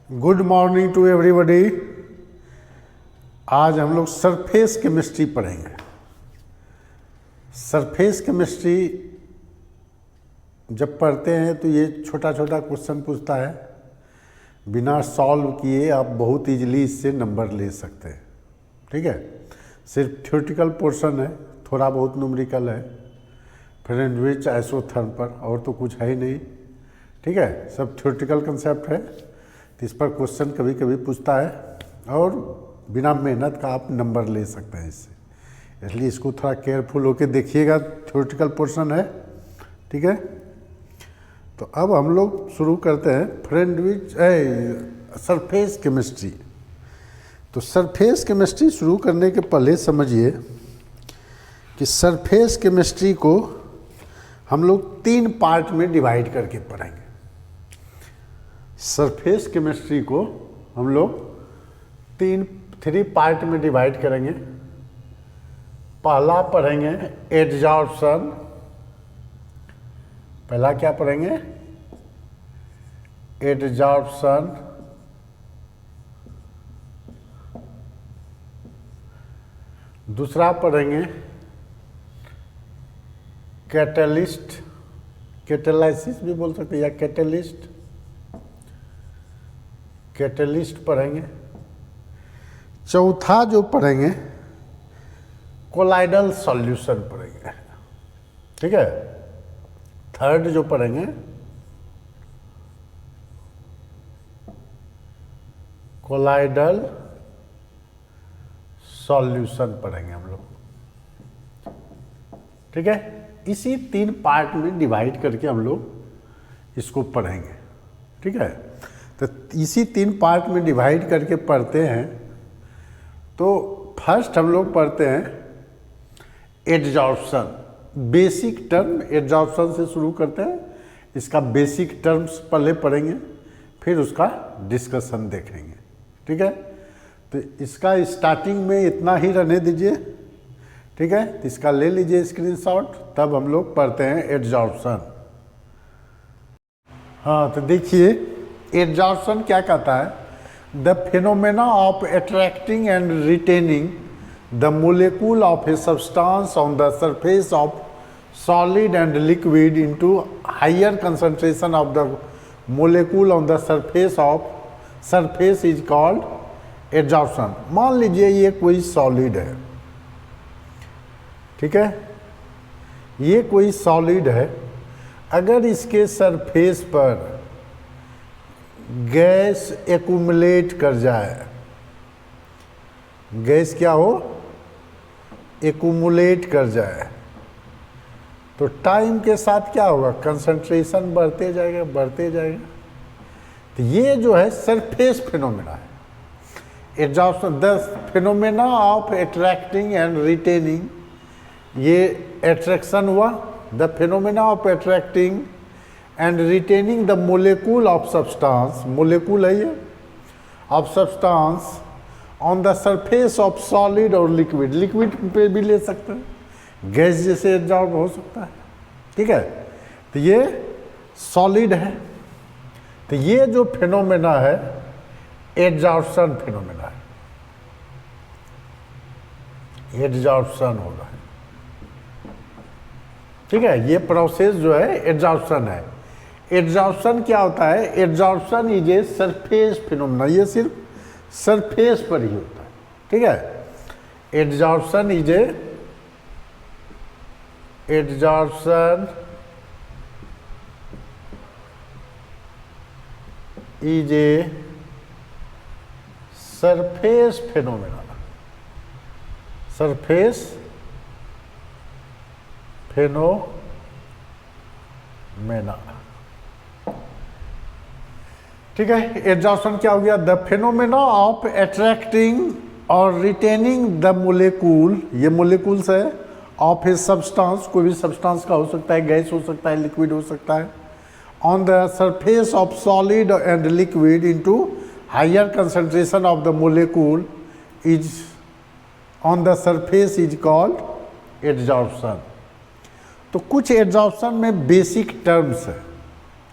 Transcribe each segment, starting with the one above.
Good morning to everybody. आज हम लोग सरफेस केमिस्ट्री पढ़ेंगे। सरफेस केमिस्ट्री जब पढ़ते हैं तो ये छोटा छोटा क्वेश्चन पूछता है, बिना सॉल्व किए आप बहुत इजीली इससे नंबर ले सकते हैं। ठीक है, सिर्फ थ्योरेटिकल पोर्शन है, थोड़ा बहुत न्यूमेरिकल है, फ्रेंडविच आइसोथर्म पर, और तो कुछ है ही नहीं। ठीक है, सब थ्योरेटिकल कंसेप्ट है, तो इस पर क्वेश्चन कभी कभी पूछता है और बिना मेहनत का आप नंबर ले सकते हैं इससे। इसलिए इसको थोड़ा केयरफुल होकर देखिएगा, थ्योरेटिकल पोर्शन है। ठीक है, तो अब हम लोग शुरू करते हैं फ्रेंडविच सरफेस केमिस्ट्री। तो सरफेस केमिस्ट्री शुरू करने के पहले समझिए कि सरफेस केमिस्ट्री को हम लोग 3 पार्ट में डिवाइड करके पढ़ेंगे। सरफेस केमिस्ट्री को हम लोग 3 पार्ट में डिवाइड करेंगे। पहला पढ़ेंगे एडजॉर्प्शन। पहला क्या पढ़ेंगे? एडजॉर्प्शन। दूसरा पढ़ेंगे कैटलिस्ट, कैटेलाइसिस भी बोल सकते हैं, या कैटलिस्ट, कैटलिस्ट पढ़ेंगे। चौथा जो पढ़ेंगे कोलाइडल सॉल्यूशन पढ़ेंगे। ठीक है, थर्ड जो पढ़ेंगे कोलाइडल सॉल्यूशन पढ़ेंगे हम लोग। ठीक है, इसी 3 पार्ट में डिवाइड करके हम लोग इसको पढ़ेंगे। ठीक है, तो इसी 3 पार्ट में डिवाइड करके पढ़ते हैं। तो फर्स्ट हम लोग पढ़ते हैं एडजॉर्प्शन। बेसिक टर्म, एडजॉर्प्शन से शुरू करते हैं। इसका बेसिक टर्म्स पहले पढ़ेंगे, फिर उसका डिस्कशन देखेंगे। ठीक है, तो इसका स्टार्टिंग में इतना ही रहने दीजिए। ठीक है, तो इसका ले लीजिए स्क्रीनशॉट, तब हम लोग पढ़ते हैं एडजॉर्प्शन। हाँ, तो देखिए एडजॉर्प्शन क्या कहता है? The phenomena of attracting and retaining the molecule of a substance on the surface of solid and liquid into higher concentration of the molecule on the surface is called adsorption. मान लीजिए ये कोई solid है। ठीक है, ये कोई solid है, अगर इसके सरफेस पर गैस एक्यूमुलेट कर जाए, गैस क्या हो? एक्यूमुलेट कर जाए, तो टाइम के साथ क्या होगा? कंसंट्रेशन बढ़ते जाएगा, बढ़ते जाएगा। तो ये जो है सरफेस फिनोमेना है। Adsorption, the phenomena of attracting and retaining, ये अट्रैक्शन हुआ। The phenomena of attracting and retaining the molecule of substance, molecule है ये, of substance on the surface of solid और लिक्विड, लिक्विड पे भी ले सकते हैं, गैस जैसे एडजॉर्ब हो सकता है। ठीक है, तो ये सॉलिड है। तो ये जो फिनोमेना है एडजॉर्प्शन फिनोमेना है, एडजॉर्प्शन होगा। ठीक है, ये प्रोसेस जो है एडजॉर्प्शन है। एडजॉर्प्शन क्या होता है? Adsorption is a surface phenomena, ये सिर्फ सरफेस पर ही होता है। ठीक है, adsorption is a surface phenomena, surface phenomena. ठीक है, एडजॉर्प्शन क्या हो गया? द फिनोमेना ऑफ अट्रैक्टिंग और रिटेनिंग द मोलिक्यूल, ये मोलिक्यूल्स है, ऑफ ए सब्सटेंस, कोई भी सब्सटेंस का हो सकता है, गैस हो सकता है, लिक्विड हो सकता है, on the surface of solid and liquid into higher concentration of the molecule is on the surface is called adsorption. तो कुछ एडजॉर्प्शन में बेसिक टर्म्स है।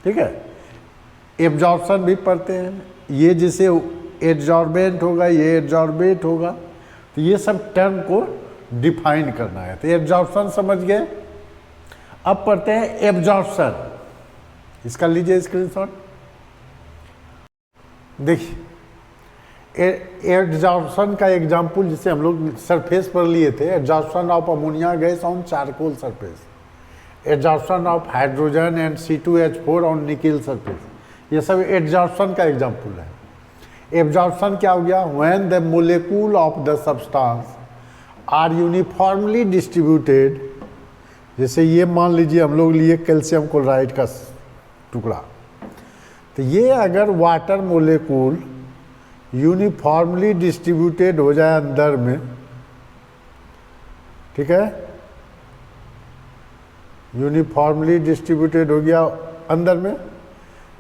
ठीक है, एब्जॉर्प्शन भी पढ़ते हैं, ये जैसे एड्जॉर्बेंट होगा, ये एड्जॉर्बेट होगा, तो ये सब टर्म को डिफाइन करना है। तो एब्जॉर्प्शन समझ गए। अब पढ़ते हैं एब्जॉर्प्शन। इसका लीजिए स्क्रीनशॉट। देखिए एब्जॉर्प्शन का एग्जाम्पल जिसे हम लोग सरफेस पर लिए थे, absorption of ammonia gas on charcoal surface, absorption of hydrogen and C2H4 on nickel surface, ये सब एब्जॉर्प्शन का एग्जाम्पल है। एब्जॉर्प्शन क्या हो गया? When the molecule of the substance are uniformly distributed, जैसे ये मान लीजिए हम लोग लिए कैल्शियम क्लोराइड का टुकड़ा, तो ये अगर वाटर मोलेक्यूल यूनिफॉर्मली डिस्ट्रीब्यूटेड हो जाए अंदर में, ठीक है, यूनिफॉर्मली डिस्ट्रीब्यूटेड हो गया अंदर में,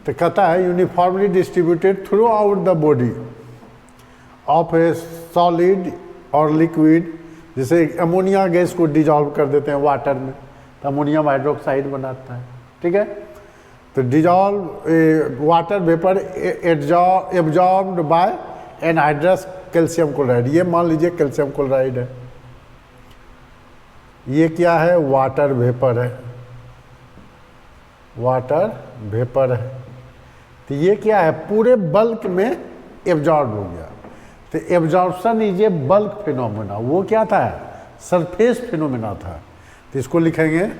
तो कहता है uniformly distributed throughout the body of A solid और लिक्विड, जैसे अमोनिया गैस को डिजॉल्व कर देते हैं वाटर में तो अमोनियम हाइड्रोक्साइड बनाता है, ठीक है। तो dissolve water vapour absorbed bye anhydrous calcium chloride, ये मान लीजिए कैल्शियम क्लोराइड है, ये क्या है? वाटर वेपर है, वाटर वेपर है। तो ये क्या है? पूरे बल्क में एब्जॉर्ब हो गया। तो absorption is A bulk phenomena. वो क्या था? सरफेस फिनोमेना था। तो इसको लिखेंगे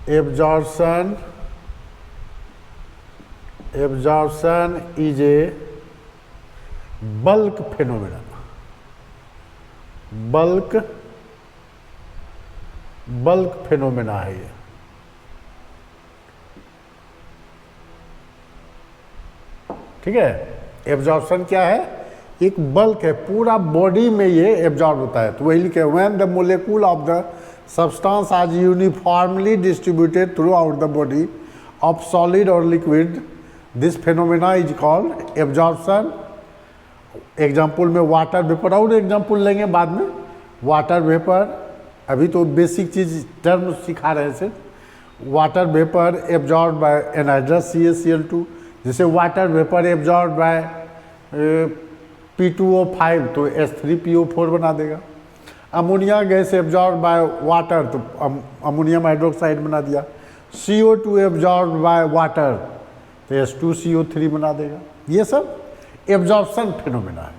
absorption is A bulk phenomena. Bulk phenomena है ये। ठीक है, एब्जॉर्प्शन क्या है? एक बल्क है, पूरा बॉडी में ये एब्जॉर्ब होता है। तो वही लिखे when the molecule of the substance are uniformly distributed throughout the body of solid और liquid, this phenomena is called absorption. Example में वाटर वेपर, और एग्जाम्पल लेंगे बाद में। वाटर वेपर, अभी तो बेसिक चीज टर्म सिखा रहे हैं सिर्फ। Water vapour absorb by anhydrous CaCl2, जैसे water vapour absorb by P2O5 तो H3PO4 बना देगा। Ammonia gas absorb by water तो अमोनियम हाइड्रोक्साइड बना दिया। CO2 एब्जॉर्ब बाय वाटर तो H2CO3 बना देगा। ये सब एब्जॉर्प्शन फिनोमेना है,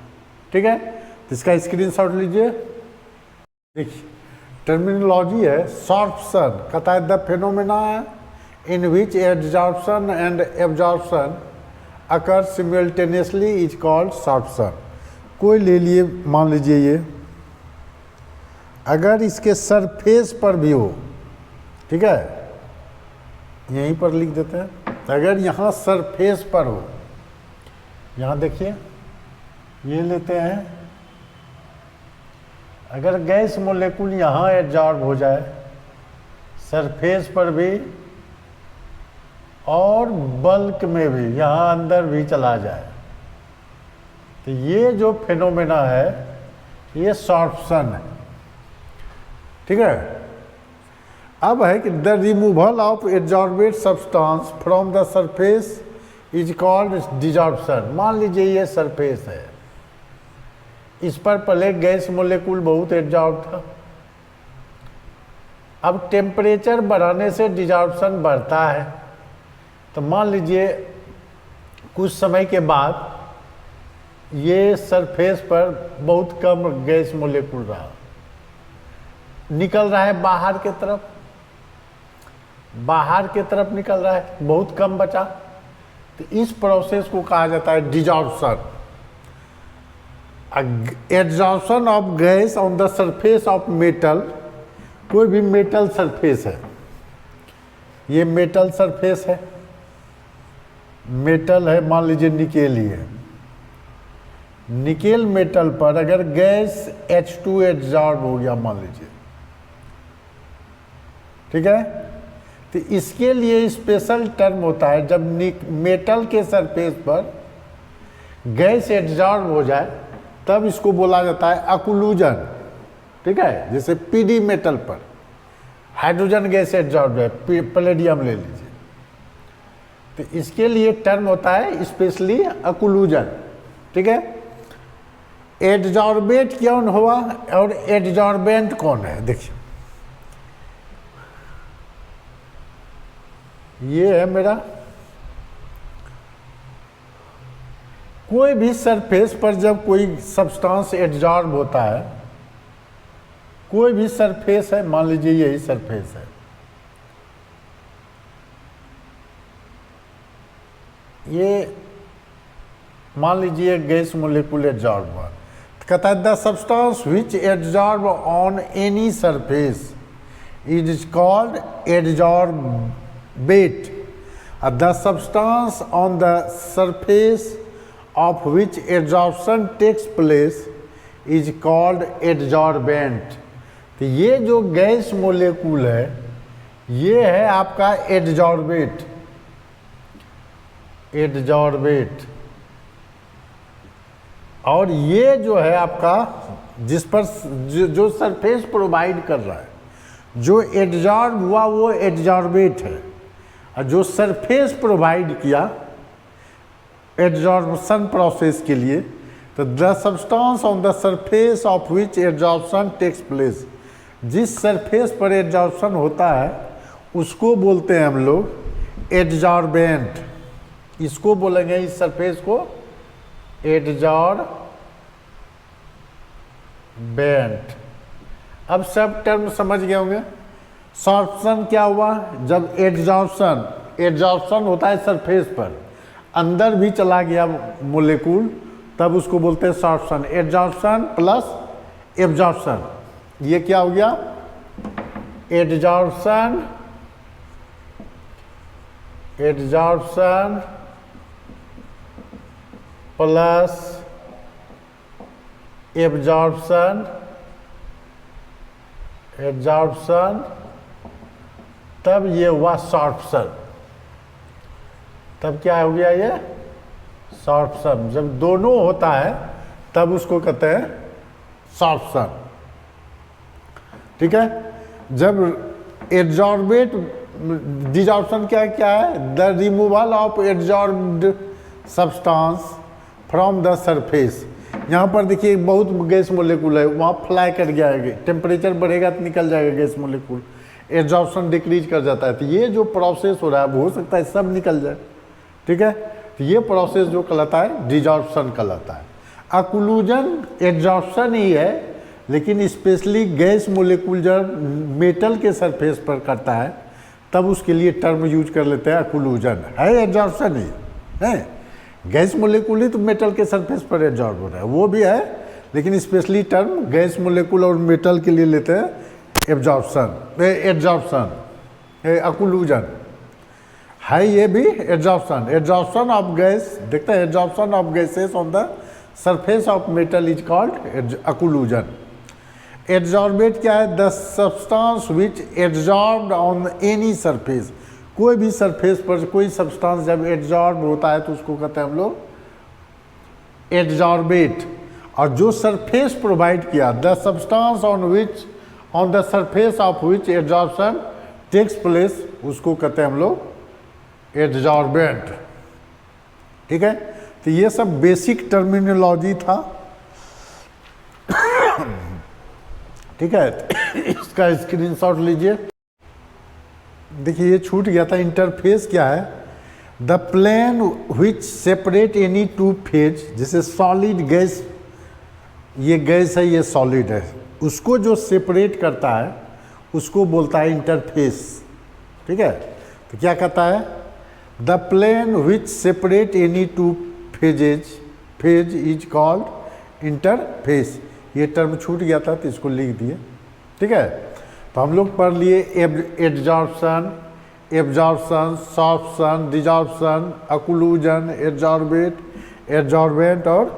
ठीक है। तो इसका स्क्रीनशॉट लीजिए। देखिए टर्मिनोलॉजी है सॉर्प्शन, कहता है the phenomena in which adsorption and absorption occur simultaneously is called sorption। कोई ले लिए, मान लीजिए ये अगर इसके सरफेस पर भी हो, ठीक है, यहीं पर लिख देते हैं। अगर यहाँ सरफेस पर हो, यहाँ देखिए ये लेते हैं, अगर गैस मोलेकुल यहाँ एब्जॉर्ब हो जाए सरफेस पर भी और बल्क में भी, यहाँ अंदर भी चला जाए, तो ये जो फिनोमेना है ये सॉर्प्शन है, ठीक है। अब है कि the removal of एब्जॉर्बेड substance from the surface is called desorption. मान लीजिए ये सरफेस है, इस पर पहले गैस मोलेकुल बहुत एब्जॉर्ब था, अब टेम्परेचर बढ़ाने से डिजॉर्प्शन बढ़ता है। तो मान लीजिए कुछ समय के बाद ये सरफेस पर बहुत कम गैस मोलेकुल रहा, निकल रहा है बाहर के तरफ, निकल रहा है, बहुत कम बचा। तो इस प्रोसेस को कहा जाता है desorption. Adsorption of gas on the surface of metal, कोई भी मेटल सरफेस है, ये मेटल सरफेस है, मेटल है, मान लीजिए निकेल ही है, निकेल मेटल पर अगर गैस H2 एब्जॉर्ब हो गया मान लीजिए, ठीक है, तो इसके लिए स्पेशल टर्म होता है जब मेटल के सरफेस पर गैस एब्जॉर्ब हो जाए तब इसको बोला जाता है अक्लूजन, ठीक है। जैसे PD मेटल पर हाइड्रोजन गैस एब्जॉर्ब है, पैलेडियम ले लीजिए, तो इसके लिए टर्म होता है स्पेशली अक्लूजन, ठीक है। एडजॉर्बेट कौन हुआ और एडजॉर्बेंट कौन है, देखिए ये है मेरा कोई भी सरफेस पर जब कोई सब्सटेंस एडजॉर्ब होता है, कोई भी सरफेस है, मान लीजिए यही सरफेस है, ये मान लीजिए गैस मोलिक्यूल एडजॉर्ब हुआ, तो कहता है the substance which adsorb on any surface is called adsorbate. The substance on the surface of which adsorption takes place is called adsorbent। तो ये जो गैस मोलेकुल है ये है आपका एडजॉर्बेट, एडजॉर्बेट। और ये जो है आपका जिस पर जो सरफेस प्रोवाइड कर रहा है, जो एडजॉर्ब हुआ वो एडजॉर्बेट है, और जो सरफेस प्रोवाइड किया एडजॉर्प्शन प्रोसेस के लिए, तो the substance on the surface of which adsorption takes place, जिस सरफेस पर एडजॉर्प्शन होता है उसको बोलते हैं हम लोग एडजॉर्बेंट। इसको बोलेंगे इस सरफेस को एडजॉर्बेंट। अब सब टर्म समझ गए होंगे। सॉर्प्शन क्या हुआ, जब एडजॉर्प्शन होता है सरफेस पर, अंदर भी चला गया मोलेकुल, तब उसको बोलते हैं सॉर्प्शन। एडजॉर्प्शन प्लस एब्जॉर्प्शन, ये क्या हो गया adsorption, adsorption plus absorption, absorption, तब ये हुआ सॉर्प्शन। तब क्या हो गया ये सॉर्प्शन। जब दोनों होता है तब उसको कहते हैं सॉर्प्शन, ठीक है। जब एडजॉर्बेट, डिजॉर्प्शन क्या क्या है, the removal of adsorbed substance from the surface. यहाँ पर देखिए बहुत गैस मोलेकुल है, वहाँ फ्लाई कर गया है, टेम्परेचर बढ़ेगा तो निकल जाएगा गैस मोलेकुल, एडजॉर्प्शन डिक्रीज कर जाता है। तो ये जो प्रोसेस हो रहा है हो सकता है सब निकल जाए, ठीक है। तो ये प्रोसेस जो कहलाता है डिजॉर्प्शन कहलाता है। अक्लूजन एडजॉर्प्शन ही है, लेकिन स्पेशली गैस मोलेकुल जब मेटल के सरफेस पर करता है तब उसके लिए टर्म यूज कर लेते हैं अक्लूजन। है एडजॉर्प्शन ही है, गैस मोलेकुल ही तो मेटल के सरफेस पर एडजॉर्ब हो रहा है, वो भी है, लेकिन स्पेशली टर्म गैस मोलेकुल और मेटल के लिए लेते हैं एब्जॉर्प्शन, एडजॉर्प्शन, अक्लूजन है ये भी एडजॉर्प्शन। एडजॉर्प्शन ऑफ गैस, देखते हैं adsorption of gases on the surface of metal is called occlusion. Adsorbate क्या है, the substance which adsorbed on any surface, कोई भी सरफेस पर कोई सब्सटेंस जब एडजॉर्ब होता है तो उसको कहते हैं हम लोग एडजॉर्बेट। और जो सरफेस प्रोवाइड किया, the substance on the surface of which adsorption takes place, उसको कहते हैं हम लोग एडजॉर्बेंट, ठीक है। तो ये सब बेसिक टर्मिनोलॉजी था, ठीक है। इसका स्क्रीनशॉट लीजिए। देखिए ये छूट गया था। इंटरफेस क्या है, the plane which separate any two phase, जैसे सॉलिड गैस, ये गैस है ये सॉलिड है, उसको जो सेपरेट करता है उसको बोलता है इंटरफेस, ठीक है। तो क्या कहता है, the plane which separate any two phase is called interface. ये टर्म छूट गया था तो इसको लिख दिए, ठीक है। तो हम लोग पढ़ लिए adsorption, absorption, sorption, desorption, occlusion, adsorbate, adsorbent और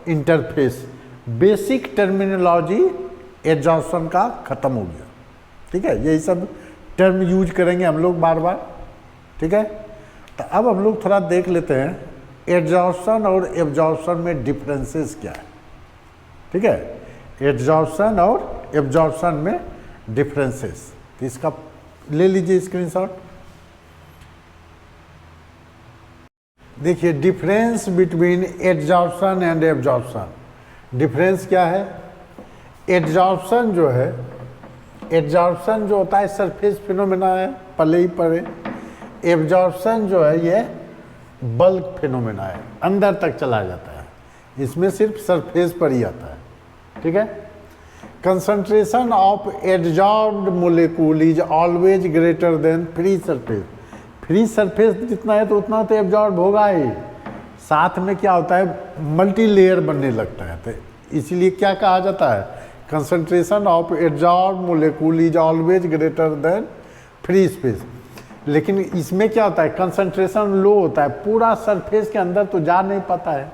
इंटरफेस। बेसिक टर्मिनोलॉजी एडजॉर्प्शन का खत्म हो गया, ठीक है। यही सब टर्म यूज करेंगे हम लोग बार बार, ठीक है। तो अब हम लोग थोड़ा देख लेते हैं एडजॉर्प्शन और एब्जॉर्प्शन में डिफरेंसेस क्या है, ठीक है। एडजॉर्प्शन और एब्जॉर्प्शन में डिफरेंसेस, तो इसका ले लीजिए स्क्रीनशॉट। देखिए difference between adsorption and absorption, difference क्या है? एड्जॉर्प्शन जो है, एड्जॉर्प्शन जो होता है सरफेस फिनोमेना है, पले ही पड़े। एब्जॉर्प्शन जो है ये बल्क फिनोमेना है, अंदर तक चला जाता है, इसमें सिर्फ सरफेस पर ही आता है, ठीक है। Concentration of adsorbed molecule is always greater than free surface. Free surface जितना है तो उतना तो एब्जॉर्ब होगा ही, साथ में क्या होता है मल्टी लेयर बनने लगता है, तो इसलिए क्या कहा जाता है, concentration of adsorb molecule is always greater than free space. लेकिन इसमें क्या होता है, कंसंट्रेशन लो होता है, पूरा सरफेस के अंदर तो जा नहीं पाता है,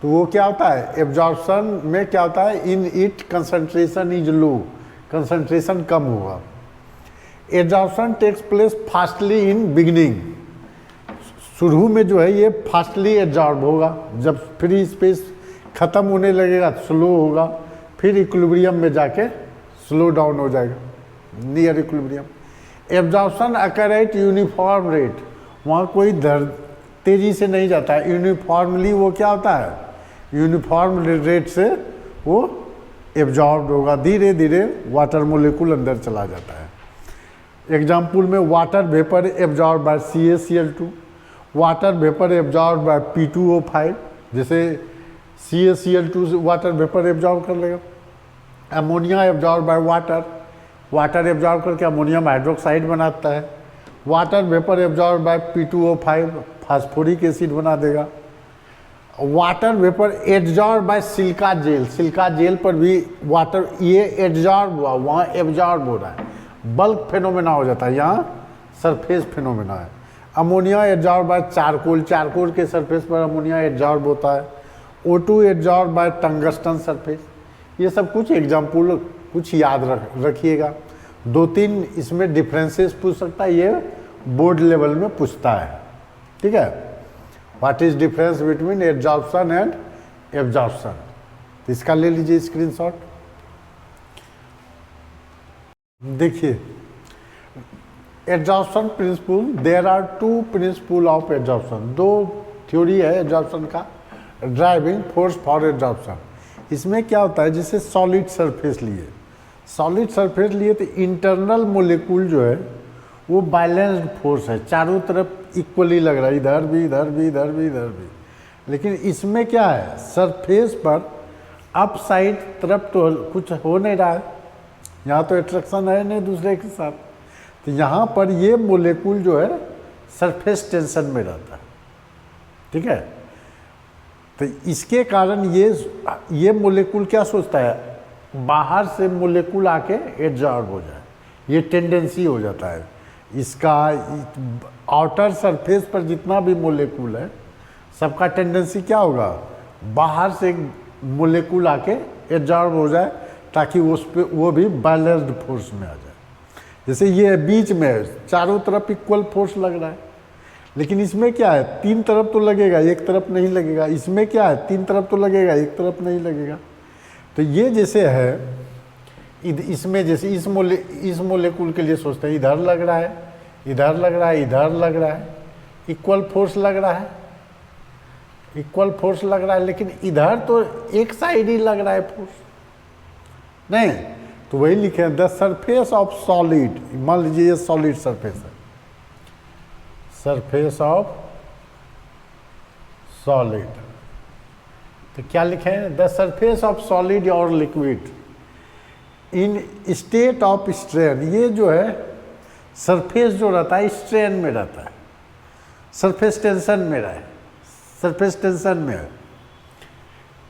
तो वो क्या होता है एब्जॉर्प्शन में क्या होता है, in it concentration is low, concentration कम होगा। Absorption takes place fastly in beginning, शुरू में जो है ये फास्टली एब्जॉर्ब होगा, जब फ्री स्पेस खत्म होने लगेगा तो स्लो होगा, फिर इक्विलिब्रियम में जाके स्लो डाउन हो जाएगा, near equilibrium. Absorption occur at uniform rate, वहाँ कोई तेजी से नहीं जाता है, यूनिफॉर्मली वो क्या होता है, यूनिफॉर्म रेट से वो एब्जॉर्ब होगा, धीरे धीरे वाटर मोलिक्यूल अंदर चला जाता है। एग्जाम्पल में water vapour absorb by CaCl2, water vapour absorb by P2O5, जैसे CaCl2 वाटर वेपर एब्जॉर्ब कर लेगा। Ammonia absorb by water, water absorb करके अमोनियम हाइड्रोक्साइड बनाता है। Water vapour absorb by P2O5 phosphoric acid बना देगा। Water vapour absorb by silica gel, silica gel पर भी वाटर ये एब्जॉर्ब हुआ, वहाँ एब्जॉर्ब हो रहा है, बल्क फिनोमेना हो जाता है, यहाँ सरफेस फिनोमेना है। Ammonia absorb by charcoal, charcoal के सरफेस पर अमोनिया एब्जॉर्ब होता है। O2 absorb by tungsten surface. ये सब कुछ एग्जाम्पल कुछ याद रखिएगा, 2-3 इसमें डिफरेंसेस पूछ सकता है, ये बोर्ड लेवल में पूछता है, ठीक है। What is difference between absorption and absorption, तो इसका ले लीजिए स्क्रीनशॉट। देखिए absorption principle, there are 2 principle of absorption, 2 theory है एब्जॉर्प्शन का। ड्राइविंग फोर्स फॉर एब्जॉर्प्शन, इसमें क्या होता है, जैसे सॉलिड सरफेस लिए, सॉलिड सरफेस लिए तो इंटरनल मोलिक्यूल जो है वो बैलेंस्ड फोर्स है, चारों तरफ इक्वली लग रहा है, इधर भी इधर भी इधर भी इधर भी। लेकिन इसमें क्या है, सरफेस पर अप साइड तरफ तो कुछ हो नहीं रहा है, यहाँ तो एट्रैक्शन है नहीं दूसरे के साथ, तो यहाँ पर ये मोलिक्यूल जो है सरफेस टेंशन में रहता है, ठीक है। तो इसके कारण ये मोलिक्यूल क्या सोचता है, बाहर से मोलिक्यूल आके एब्जॉर्ब हो जाए, ये टेंडेंसी हो जाता है इसका। आउटर सरफेस पर जितना भी मोलिक्यूल है सबका टेंडेंसी क्या होगा, बाहर से मोलिक्यूल आके एब्जॉर्ब हो जाए, ताकि उस पे वो भी बैलेंस्ड फोर्स में आ जाए। जैसे ये बीच में है, चारों तरफ इक्वल फोर्स लग रहा है, लेकिन इसमें क्या है, 3 तरफ तो लगेगा, एक तरफ नहीं लगेगा। इसमें क्या है, 3 तरफ तो लगेगा, एक तरफ नहीं लगेगा। तो ये जैसे है, इसमें जैसे इस मोलिक्यूल के लिए सोचते हैं इधर लग रहा है, इधर लग रहा है, इधर लग रहा है, इक्वल फोर्स लग रहा है, इक्वल फोर्स लग रहा है, लेकिन इधर तो एक साइड ही लग रहा है फोर्स नहीं, तो वही लिखे द सरफेस ऑफ सॉलिड, मान लीजिए ये सॉलिड सरफेस है, सरफेस ऑफ सॉलिड, तो क्या लिखे हैं, द सरफेस ऑफ सॉलिड और liquid in state of strain. ये जो है सरफेस जो रहता है स्ट्रेन में रहता है, सरफेस टेंशन में रहे, सरफेस टेंशन में है,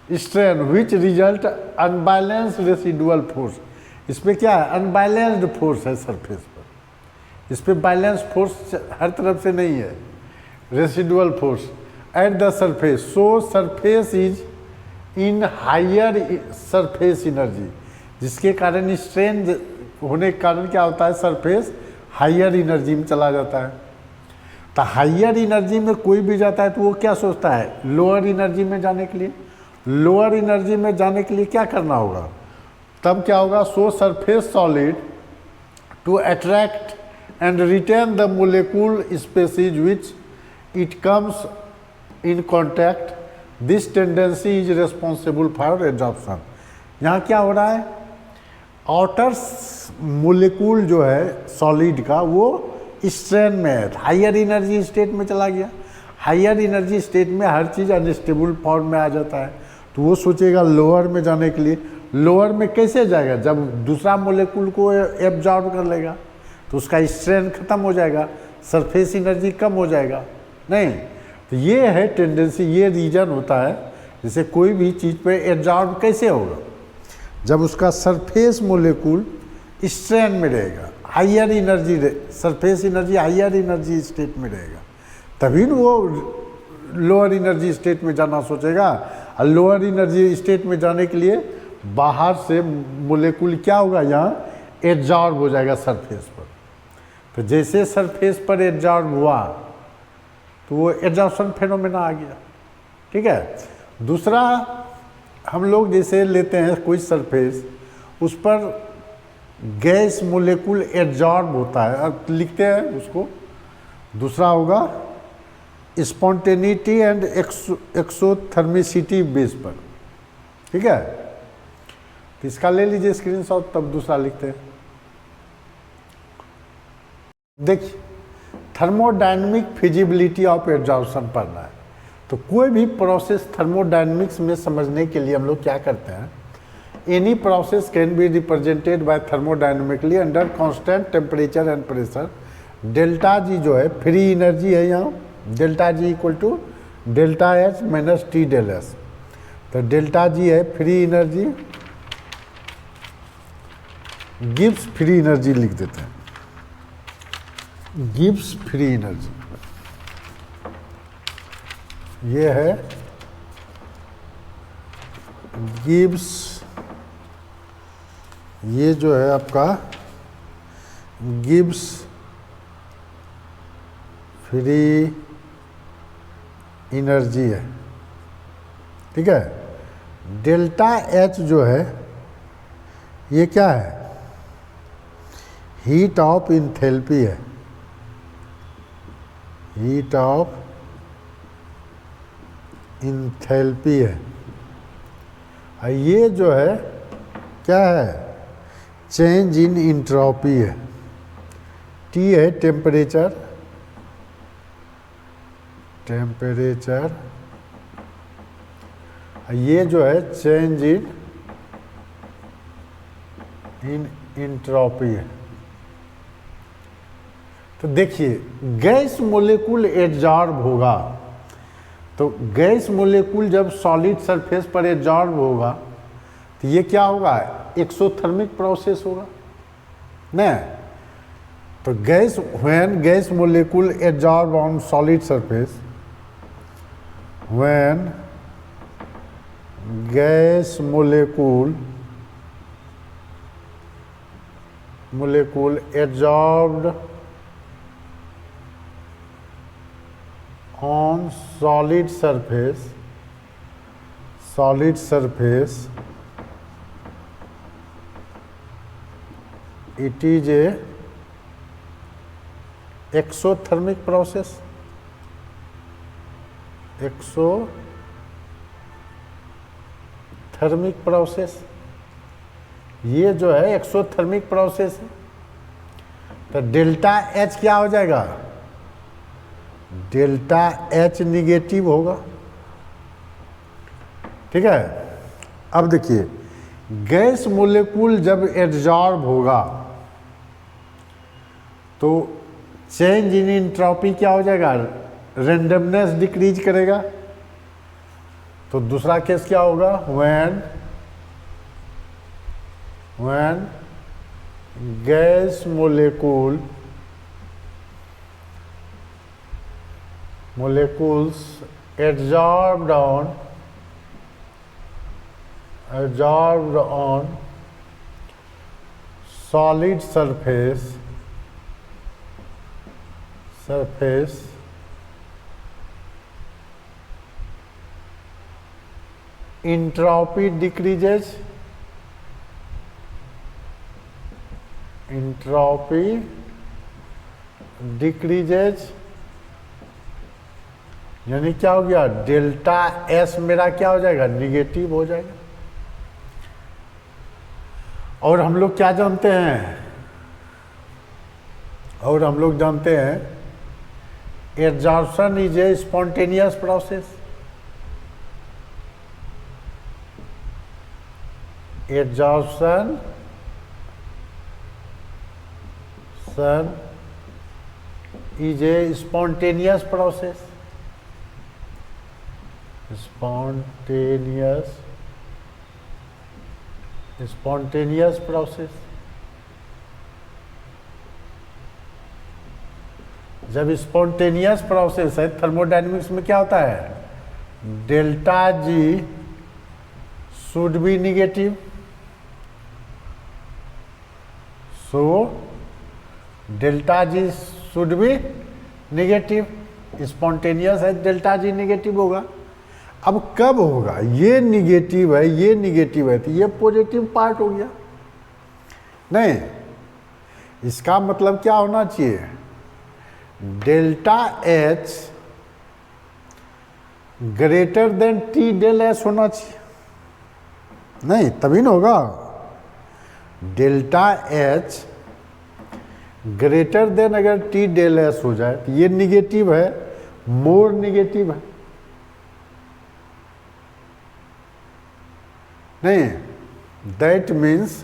strain which result unbalance residual force. इसमें क्या है, अनबैलेंस्ड फोर्स है सरफेस पर, इस पर बैलेंस फोर्स हर तरफ से नहीं है, residual force at the surface, so surface is in higher surface energy, जिसके कारण स्ट्रेन होने के कारण क्या होता है, सरफेस हायर एनर्जी में चला जाता है। तो हायर एनर्जी में कोई भी जाता है तो वो क्या सोचता है, लोअर एनर्जी में जाने के लिए, लोअर एनर्जी में जाने के लिए क्या करना होगा, तब क्या होगा, so surface solid to attract and retain the molecule species which it comes in contact, this tendency is responsible for absorption. यहाँ क्या हो रहा है, आउटर मोलिक्यूल जो है सॉलिड का वो स्ट्रेन में है, हाइयर एनर्जी स्टेट में चला गया। हाइयर एनर्जी स्टेट में हर चीज़ अनस्टेबल फॉर्म में आ जाता है, तो वो सोचेगा लोअर में जाने के लिए। लोअर में कैसे जाएगा, जब दूसरा मोलिक्यूल को एब्जॉर्ब कर लेगा तो उसका स्ट्रेन खत्म हो जाएगा, सरफेस एनर्जी कम हो जाएगा। नहीं, तो ये है टेंडेंसी, ये रीजन होता है। जैसे कोई भी चीज़ पे एब्जॉर्ब कैसे होगा, जब उसका सरफेस मोलिक्यूल स्ट्रेन में रहेगा, higher energy, surface energy higher energy state में रहेगा, तभी वो लोअर एनर्जी स्टेट में जाना सोचेगा। और लोअर एनर्जी स्टेट में जाने के लिए बाहर से मोलिक्यूल क्या होगा, यहाँ एब्जॉर्ब हो जाएगा सरफेस पर। तो जैसे सरफेस पर एब्जॉर्ब हुआ तो वो एब्जॉर्प्शन फेनोमेना आ गया। ठीक है। दूसरा, हम लोग जैसे लेते हैं कोई सरफेस, उस पर गैस मोलिक्यूल एब्जॉर्ब होता है, अब लिखते हैं उसको। दूसरा होगा स्पॉन्टेनिटी एंड एक्सोथर्मिसिटी बेस पर। ठीक है, तो इसका ले लीजिए स्क्रीनशॉट, तब दूसरा लिखते हैं। देखिए, थर्मोडायनेमिक फिजिबिलिटी ऑफ एब्जॉर्प्शन पढ़ना है, तो कोई भी प्रोसेस थर्मोडायनेमिक्स में समझने के लिए हम लोग क्या करते हैं, any process can be represented by thermodynamically under constant temperature and pressure. Delta G जो है फ्री एनर्जी है, यहाँ delta G equal to delta H minus T del S. तो डेल्टा जी है free energy, Gibbs free energy लिख देते हैं, Gibbs free energy ये है गिब्स, ये जो है आपका गिब्स फ्री एनर्जी है। ठीक है। डेल्टा एच जो है ये क्या है, हीट ऑफ इंथैल्पी है, हीट ऑफ इंथैल्पी है। और ये जो है क्या है, चेंज इन इंट्रोपी है। टी है टेम्परेचर, टेम्परेचर, ये जो है चेंज इन इंट्रोपी है। तो देखिए, गैस मोलिक्यूल एब्जॉर्ब होगा, तो गैस मोलिक्यूल जब सॉलिड सरफेस पर एब्जॉर्ब होगा तो ये क्या होगा, एक्सोथर्मिक प्रोसेस होगा ना। तो gas, when gas molecule absorb on solid surface, when gas molecule absorbed on solid surface it is a exothermic process, exothermic process, ये जो है एक्सोथर्मिक प्रोसेस है। तो डेल्टा एच क्या हो जाएगा, डेल्टा एच निगेटिव होगा। ठीक है। अब देखिए, गैस मोलिक्यूल जब एब्जॉर्ब होगा तो चेंज इन एंट्रोपी क्या हो जाएगा, रेंडमनेस डिक्रीज करेगा। तो दूसरा केस क्या होगा, when gas molecules adsorbed on solid surface entropy decreases, यानी क्या हो गया, डेल्टा एस मेरा क्या हो जाएगा, निगेटिव हो जाएगा। और हम लोग क्या जानते हैं, और हम लोग जानते हैं adsorption is a spontaneous process. Adsorption is a spontaneous process. Spontaneous process। जब स्पॉन्टेनियस प्रोसेस है, थर्मोडायनेमिक्स में क्या होता है, delta G should be negative. So delta G should be negative. Spontaneous है, डेल्टा जी निगेटिव होगा। अब कब होगा, ये निगेटिव है, ये निगेटिव है, तो ये पॉजिटिव पार्ट हो गया। नहीं, इसका मतलब क्या होना चाहिए, delta H greater than T del S होना चाहिए। नहीं, तभी ना होगा। डेल्टा एच ग्रेटर देन अगर टी डेल एस हो जाए तो ये निगेटिव है, मोर निगेटिव है। नहीं, that means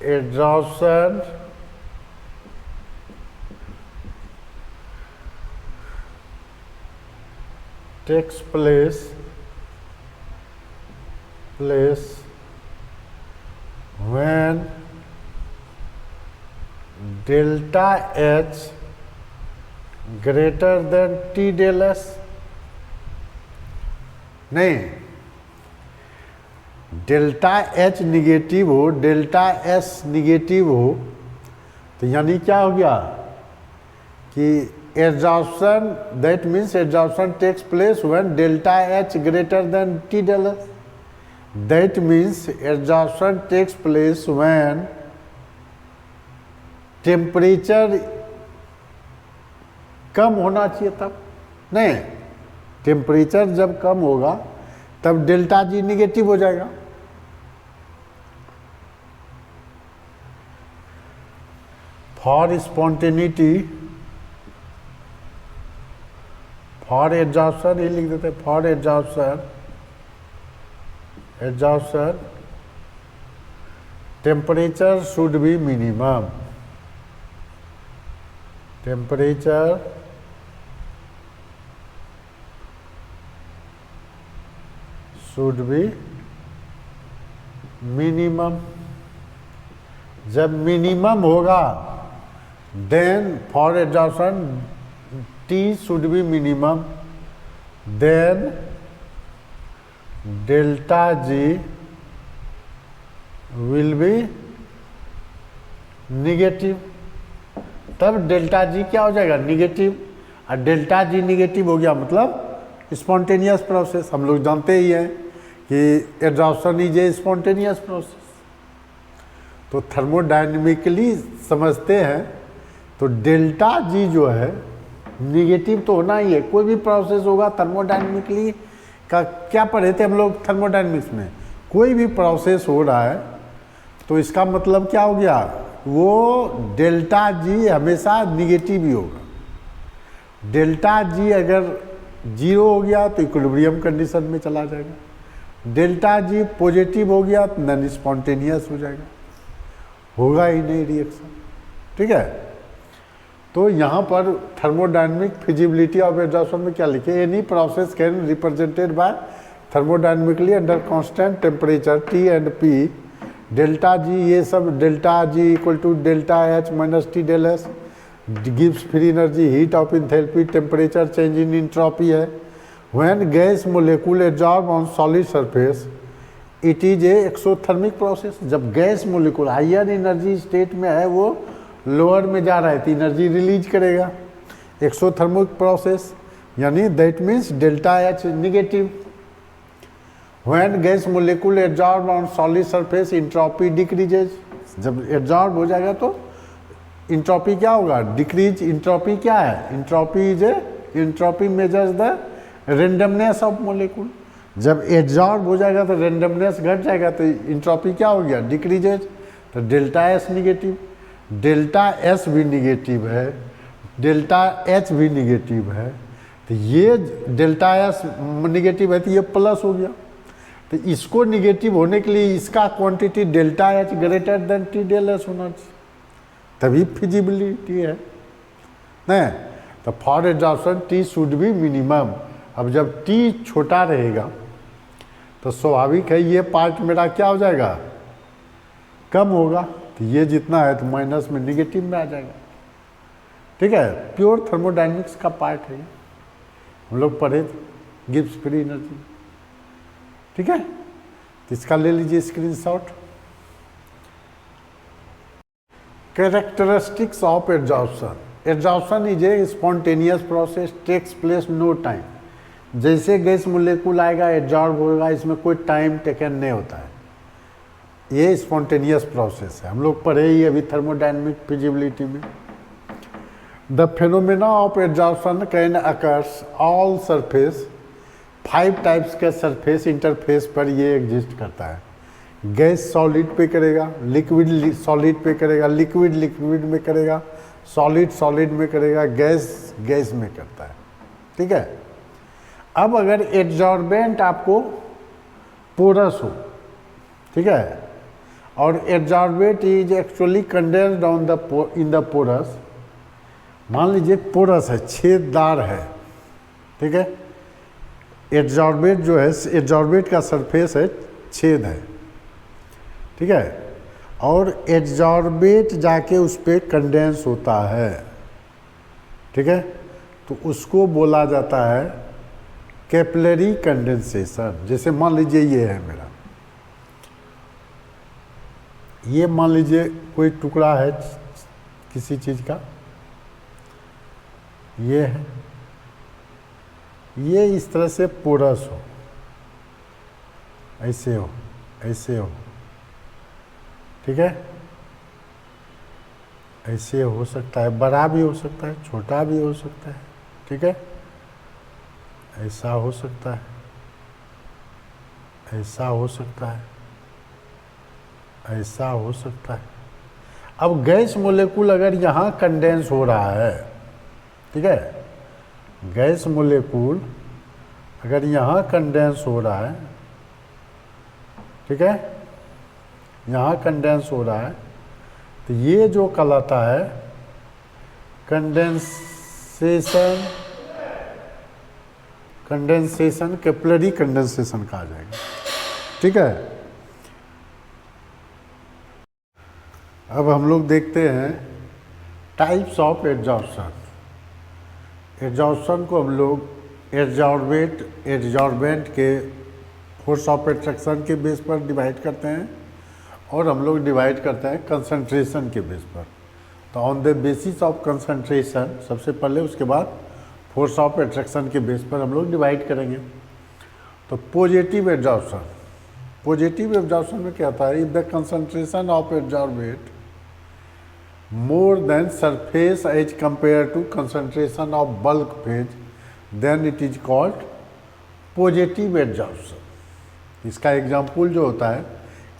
adsorption takes place when delta H greater than T del S। नहीं, डेल्टा एच निगेटिव हो, डेल्टा एस निगेटिव हो, तो यानी क्या हो गया कि adsorption, that means adsorption takes place when delta H greater than T del S. That means adsorption takes place when temperature कम होना चाहिए तब। नहीं, टेम्परेचर जब कम होगा तब डेल्टा जी निगेटिव हो जाएगा। फॉर स्पॉन्टेनिटी, फॉर एड्जॉर्प्शन, ये लिख देते हैं, for adsorption temperature should be minimum. Temperature should be minimum. जब मिनिमम होगा then for adsorption T should be minimum, then delta G will be negative। तब delta G क्या हो जाएगा, निगेटिव। और डेल्टा जी निगेटिव हो गया मतलब स्पॉन्टेनियस प्रोसेस। हम लोग जानते ही हैं कि adsorption is a spontaneous process. तो थर्मोडायनेमिकली समझते हैं तो डेल्टा जी जो है निगेटिव तो होना ही है। कोई भी प्रोसेस होगा थर्मोडायनेमिकली का, क्या पढ़े थे हम लोग थर्मोडायनेमिक्स में, कोई भी प्रोसेस हो रहा है तो इसका मतलब क्या हो गया, वो डेल्टा जी हमेशा निगेटिव ही होगा। डेल्टा जी अगर जीरो हो गया तो इक्विलिब्रियम कंडीशन में चला जाएगा। डेल्टा जी पॉजिटिव हो गया तो नॉन स्पॉन्टेनियस हो जाएगा, होगा ही नहीं रिएक्शन। ठीक है, तो यहाँ पर थर्मोडायनेमिक फिजिबिलिटी ऑफ एड्जॉर्प्शन में क्या लिखे, any process can represented by thermodynamically under constant temperature T and P. Delta G, ये सब delta G equal to delta H minus T del S gives free energy, heat of enthalpy, temperature change in entropy है। When gas molecule absorb on solid surface it is a exothermic process. जब gas molecule higher energy state में है, वो lower में जा रहा है तो एनर्जी रिलीज करेगा, एक्सोथर्मिक प्रोसेस। यानी that means delta H negative. When gas molecule absorb on solid surface entropy decreases, जब एब्जॉर्ब हो जाएगा तो इंट्रोपी क्या होगा, डिक्रीज। इंट्रोपी क्या है, entropy is entropy measures the randomness of molecule. जब एब्जॉर्ब हो जाएगा तो रेंडमनेस घट जाएगा तो इंट्रोपी क्या हो गया, डिक्रीजेज। तो delta S negative, delta S भी निगेटिव है, डेल्टा एच भी निगेटिव है। तो ये डेल्टा एस निगेटिव है तो ये प्लस हो गया। तो इसको निगेटिव होने के लिए इसका quantity delta H greater than T del S होना चाहिए, तभी फिजिबिलिटी है नहीं। तो for absorption T should be minimum. अब जब टी छोटा रहेगा तो स्वाभाविक है ये पार्ट मेरा क्या हो जाएगा, कम होगा। तो ये जितना है तो माइनस में निगेटिव में आ जाएगा। ठीक है, प्योर थर्मोडायनेमिक्स का पार्ट है, हम लोग पढ़े थे, गिब्स फ्री एनर्जी। ठीक है, तो इसका ले लीजिए screenshot. Characteristics of absorption, absorption is a spontaneous process, takes place no time. जैसे गैस मोलिक्यूल आएगा एब्जॉर्ब होगा, इसमें कोई टाइम टेकन नहीं होता है, ये स्पॉन्टेनियस प्रोसेस है। हम लोग पढ़े ही अभी थर्मोडायनेमिक फिजिबिलिटी में। The phenomena of absorption can occurs all surface, 5 types के सरफेस इंटरफेस पर ये एग्जिस्ट करता है। गैस सॉलिड पे करेगा, लिक्विड सॉलिड पे करेगा, लिक्विड लिक्विड में करेगा, सॉलिड सॉलिड में करेगा, गैस गैस में करता है। ठीक है, अब अगर एब्जॉर्बेंट आपको पोरस हो, ठीक है, और absorbent is actually condensed on the in the porous, मान लीजिए पोरस है, छेददार है। ठीक है, एब्जॉर्बेंट जो है, एब्जॉर्बेंट का सरफेस है, छेद है। ठीक है, और एब्जॉर्बेट जाके उस पर कंडेंस होता है। ठीक है, तो उसको बोला जाता है कैपिलरी कंडेंसेशन। जैसे मान लीजिए ये है मेरा, ये मान लीजिए कोई टुकड़ा है किसी चीज़ का, ये है, ये इस तरह से पोरस हो, ऐसे हो, ऐसे हो। ठीक है, ऐसे हो सकता है, बड़ा भी हो सकता है, छोटा भी हो सकता है। ठीक है, ऐसा हो सकता है, ऐसा हो सकता है, ऐसा हो सकता है। अब गैस मोलिक्यूल अगर यहाँ कंडेंस हो रहा है, ठीक है, गैस मोलिक्यूल अगर यहाँ कंडेंस हो रहा है, ठीक है, यहाँ कंडेंस हो रहा है, तो ये जो कहलाता है कंडेंसेशन, कंडेंसेशन कैपिलरी कंडेंसेशन कहा जाएगा। ठीक है, अब हम लोग देखते हैं टाइप्स ऑफ एब्जॉर्प्शन। एब्जॉर्प्शन को हम लोग एब्जॉर्बेंट के फोर्स ऑफ एट्रैक्शन के बेस पर डिवाइड करते हैं, और हम लोग डिवाइड करते हैं कंसंट्रेशन के बेस पर। तो on the basis of concentration सबसे पहले, उसके बाद फोर्स ऑफ एट्रैक्शन के बेस पर हम लोग डिवाइड करेंगे। तो पॉजिटिव एब्जॉर्प्शन, पॉजिटिव एब्जॉर्प्शन में क्या होता है, if the concentration of absorbent more than surface as compared to concentration of bulk phase, then it is called positive adsorption. इसका एग्जाम्पल जो होता है,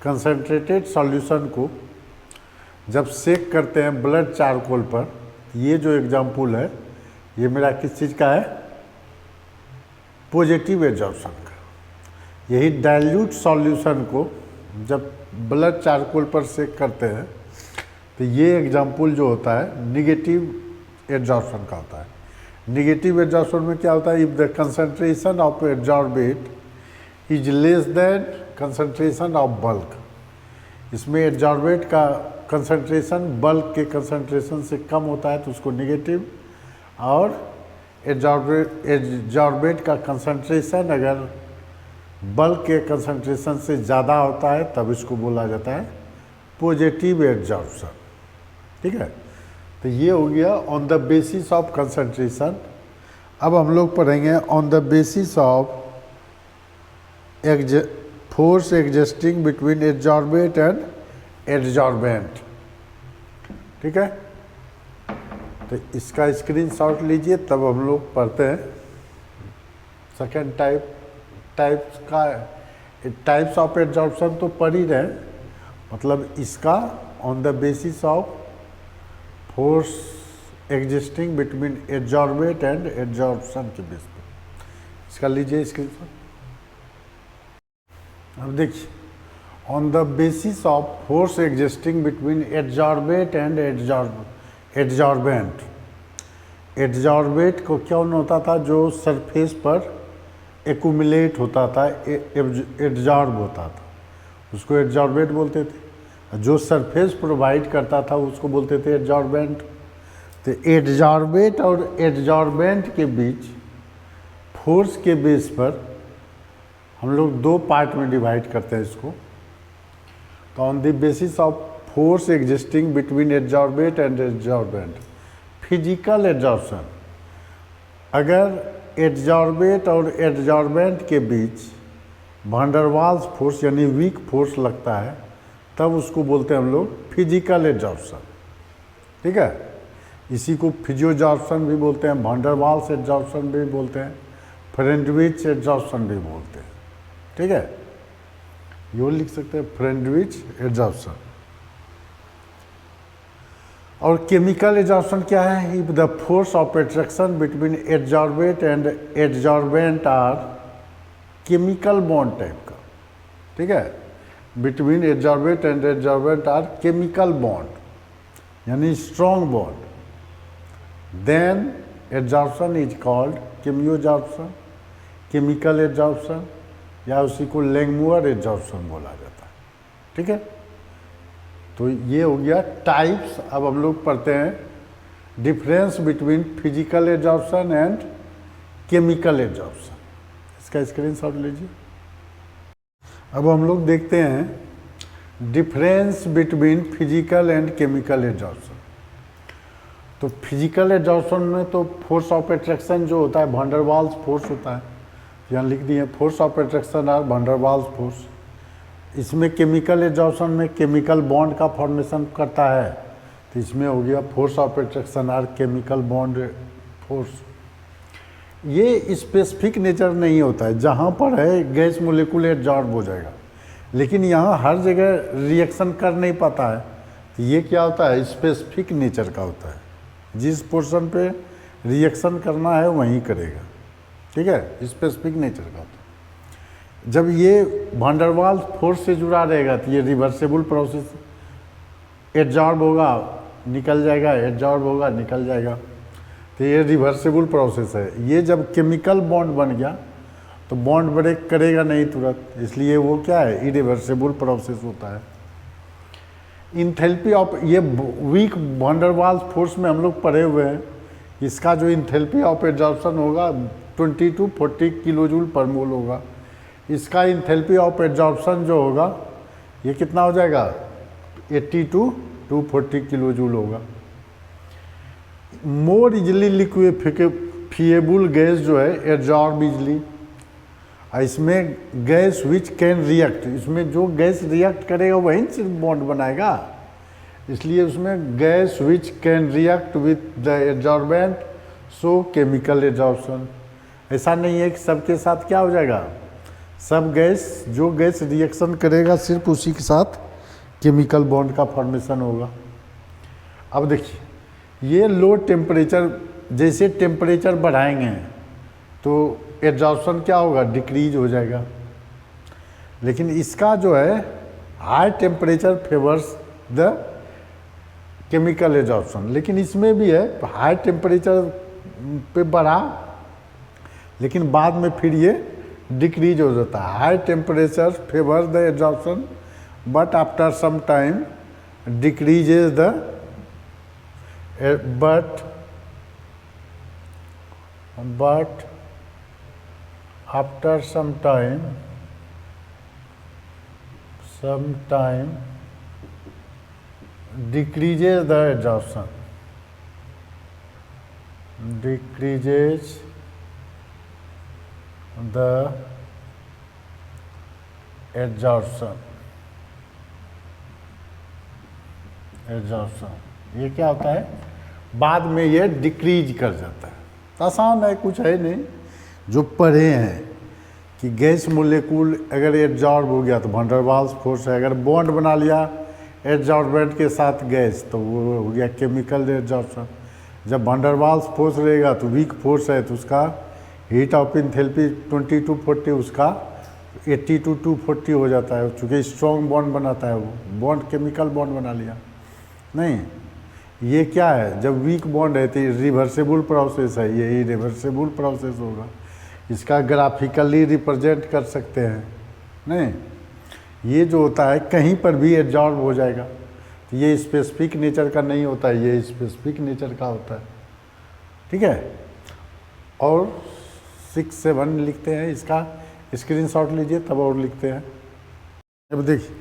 कंसनट्रेटेड सॉल्यूशन को जब सेक करते हैं ब्लड चारकोल पर, ये जो एग्जाम्पल है ये मेरा किस चीज़ का है, पॉजिटिव एड्सॉर्प्शन का। यही डाइल्यूट सॉल्यूशन को जब ब्लड चारकोल पर सेक करते हैं तो ये एग्जाम्पल जो होता है निगेटिव एड्सॉर्प्शन का होता है। निगेटिव एड्सॉर्प्शन में क्या होता है, if the concentration of adsorbate is less than concentration of bulk. इसमें एड्सॉर्बेट का कंसंट्रेशन बल्क के कंसंट्रेशन से कम होता है तो उसको निगेटिव, और एड्सॉर्बेट का कंसंट्रेशन अगर बल्क के कंसंट्रेशन से ज़्यादा होता है तब इसको बोला जाता है पॉजिटिव एड्सॉर्प्शन। ठीक है, तो ये हो गया on the basis of concentration. अब हम लोग पढ़ेंगे on the basis of force existing between adsorbate and adsorbent. ठीक है, तो इसका स्क्रीनशॉट लीजिए, तब हम लोग पढ़ते हैं। सेकेंड टाइप्स ऑफ एड्जॉर्प्शन तो पढ़ ही रहे, मतलब इसका on the basis of force existing between adsorbate and adsorption के बेस पर इसका लीजिए स्क्रीनशॉट। अब देखिए, on the basis of force existing between adsorbate and adsorbent. Adsorbate को क्या होता था, जो सरफेस पर एक्यूमुलेट होता था, एड्जॉर्ब होता था, उसको एड्जॉर्बेट बोलते थे। जो सरफेस प्रोवाइड करता था उसको बोलते थे एड्जॉर्बेंट। तो एड्जॉर्बेट और एड्जॉर्बेंट के बीच फोर्स के बेस पर हम लोग दो पार्ट में डिवाइड करते हैं इसको। तो on the basis of force existing between adsorbate and adsorbent, physical adsorption. अगर एड्जॉर्बेट और एड्जॉर्बेंट के बीच वैन डर वाल्स फोर्स यानी वीक फोर्स लगता है, तब उसको बोलते हैं हम लोग फिजिकल एड्जॉर्प्शन। ठीक है, इसी को फिजियोजॉर्प्शन भी बोलते हैं, वैन डर वाल्स एड्जॉर्प्शन भी बोलते हैं, फ्रेंडविच एड्जॉर्प्शन भी बोलते हैं। ठीक है, यो लिख सकते हैं फ्रेंडविच एड्जॉर्प्शन। और केमिकल एड्जॉर्प्शन क्या है? If the force of attraction between adsorbate and adsorbent are chemical bond type का। ठीक है, between adsorbate and adsorbent are chemical bond यानी strong bond, then adsorption is called chemisorption, chemical adsorption, या उसी को लैंगमुअर adsorption बोला जाता है। ठीक है, तो ये हो गया टाइप्स। अब हम लोग पढ़ते हैं difference between physical adsorption and chemical adsorption. इसका स्क्रीनशॉट लीजिए। अब हम लोग देखते हैं difference between physical and chemical adsorption. तो फिजिकल एड्जॉर्प्शन में तो फोर्स ऑफ अट्रैक्शन जो होता है वैन डर वाल्स फोर्स होता है, यहाँ लिख दिए force of attraction are van der Waals force. इसमें केमिकल एड्जॉर्प्शन में केमिकल बॉन्ड का फॉर्मेशन करता है, तो इसमें हो गया force of attraction are chemical bond force. ये स्पेसिफिक नेचर नहीं होता है, जहाँ पर है गैस मोलिक्यूल एड्जॉर्ब हो जाएगा, लेकिन यहाँ हर जगह रिएक्शन कर नहीं पाता है, तो ये क्या होता है स्पेसिफिक नेचर का होता है, जिस पोर्शन पे रिएक्शन करना है वहीं करेगा। ठीक है, स्पेसिफिक नेचर का होता है। जब ये वैन डर वाल्स फोर्स से जुड़ा रहेगा तो ये रिवर्सेबल प्रोसेस, एड्जॉर्ब होगा निकल जाएगा, एड्जॉर्ब होगा निकल जाएगा, तो ये रिवर्सेबल प्रोसेस है। ये जब केमिकल बॉन्ड बन गया तो बॉन्ड ब्रेक करेगा नहीं तुरंत, इसलिए वो क्या है इरिवर्सेबल प्रोसेस होता है। इंथैल्पी ऑफ ये weak van der Waals force में हम लोग पढ़े हुए हैं, इसका जो इंथैल्पी ऑफ एड्जॉर्प्शन होगा 20 to 40 किलो जूल पर मोल होगा। इसका इंथैल्पी ऑफ एड्जॉर्प्शन जो होगा ये कितना हो जाएगा 80 to 240 किलो जूल होगा। मोर इजली लिक्विफिएबल गैस जो है एड्जॉर्ब इजली, इसमें गैस विच कैन रिएक्ट, इसमें जो गैस रिएक्ट करेगा वहीं से बॉन्ड बनाएगा, इसलिए उसमें gas which can react with the adsorbent, so chemical adsorption. ऐसा नहीं है कि सबके साथ क्या हो जाएगा, सब गैस जो गैस रिएक्शन करेगा सिर्फ उसी के साथ केमिकल बॉन्ड का फॉर्मेशन होगा। अब देखिए ये लो टेम्परेचर, जैसे टेम्परेचर बढ़ाएंगे तो एड्जॉर्प्शन क्या होगा डिक्रीज हो जाएगा, लेकिन इसका जो है high temperature favours the chemical adsorption. लेकिन इसमें भी है हाई टेम्परेचर पे बढ़ा लेकिन बाद में फिर ये डिक्रीज हो जाता है। High temperature favour the adsorption but after some time decreases the but after some time decreases the absorption, decreases the adsorption, ये क्या होता है, बाद में ये डिक्रीज कर जाता है। आसान है, कुछ है नहीं, जो पढ़े हैं कि गैस मोलेकुल अगर एड्जॉर्ब हो गया तो वैन डर वाल्स फोर्स है, अगर बॉन्ड बना लिया एड्जॉर्बेंट के साथ गैस तो वो हो गया केमिकल एड्जॉर्प्शन। जब वैन डर वाल्स फोर्स रहेगा तो वीक फोर्स है तो उसका हीट ऑफ एंथैल्पी 20 to 40 उसका 80 to 240 हो जाता है, चूँकि स्ट्रॉन्ग बॉन्ड बनाता है, वो बॉन्ड केमिकल बॉन्ड बना लिया। नहीं, ये क्या है, जब वीक बॉन्ड है तो रिवर्सेबल प्रोसेस है, ये रिवर्सेबल प्रोसेस होगा, इसका ग्राफिकली रिप्रेजेंट कर सकते हैं। नहीं, ये जो होता है कहीं पर भी एब्जॉर्ब हो जाएगा, तो ये स्पेसिफिक नेचर का नहीं होता है, ये स्पेसिफिक नेचर का होता है। ठीक है, और 6-7 लिखते हैं, इसका स्क्रीनशॉट लीजिए तब और लिखते हैं। अब देखिए,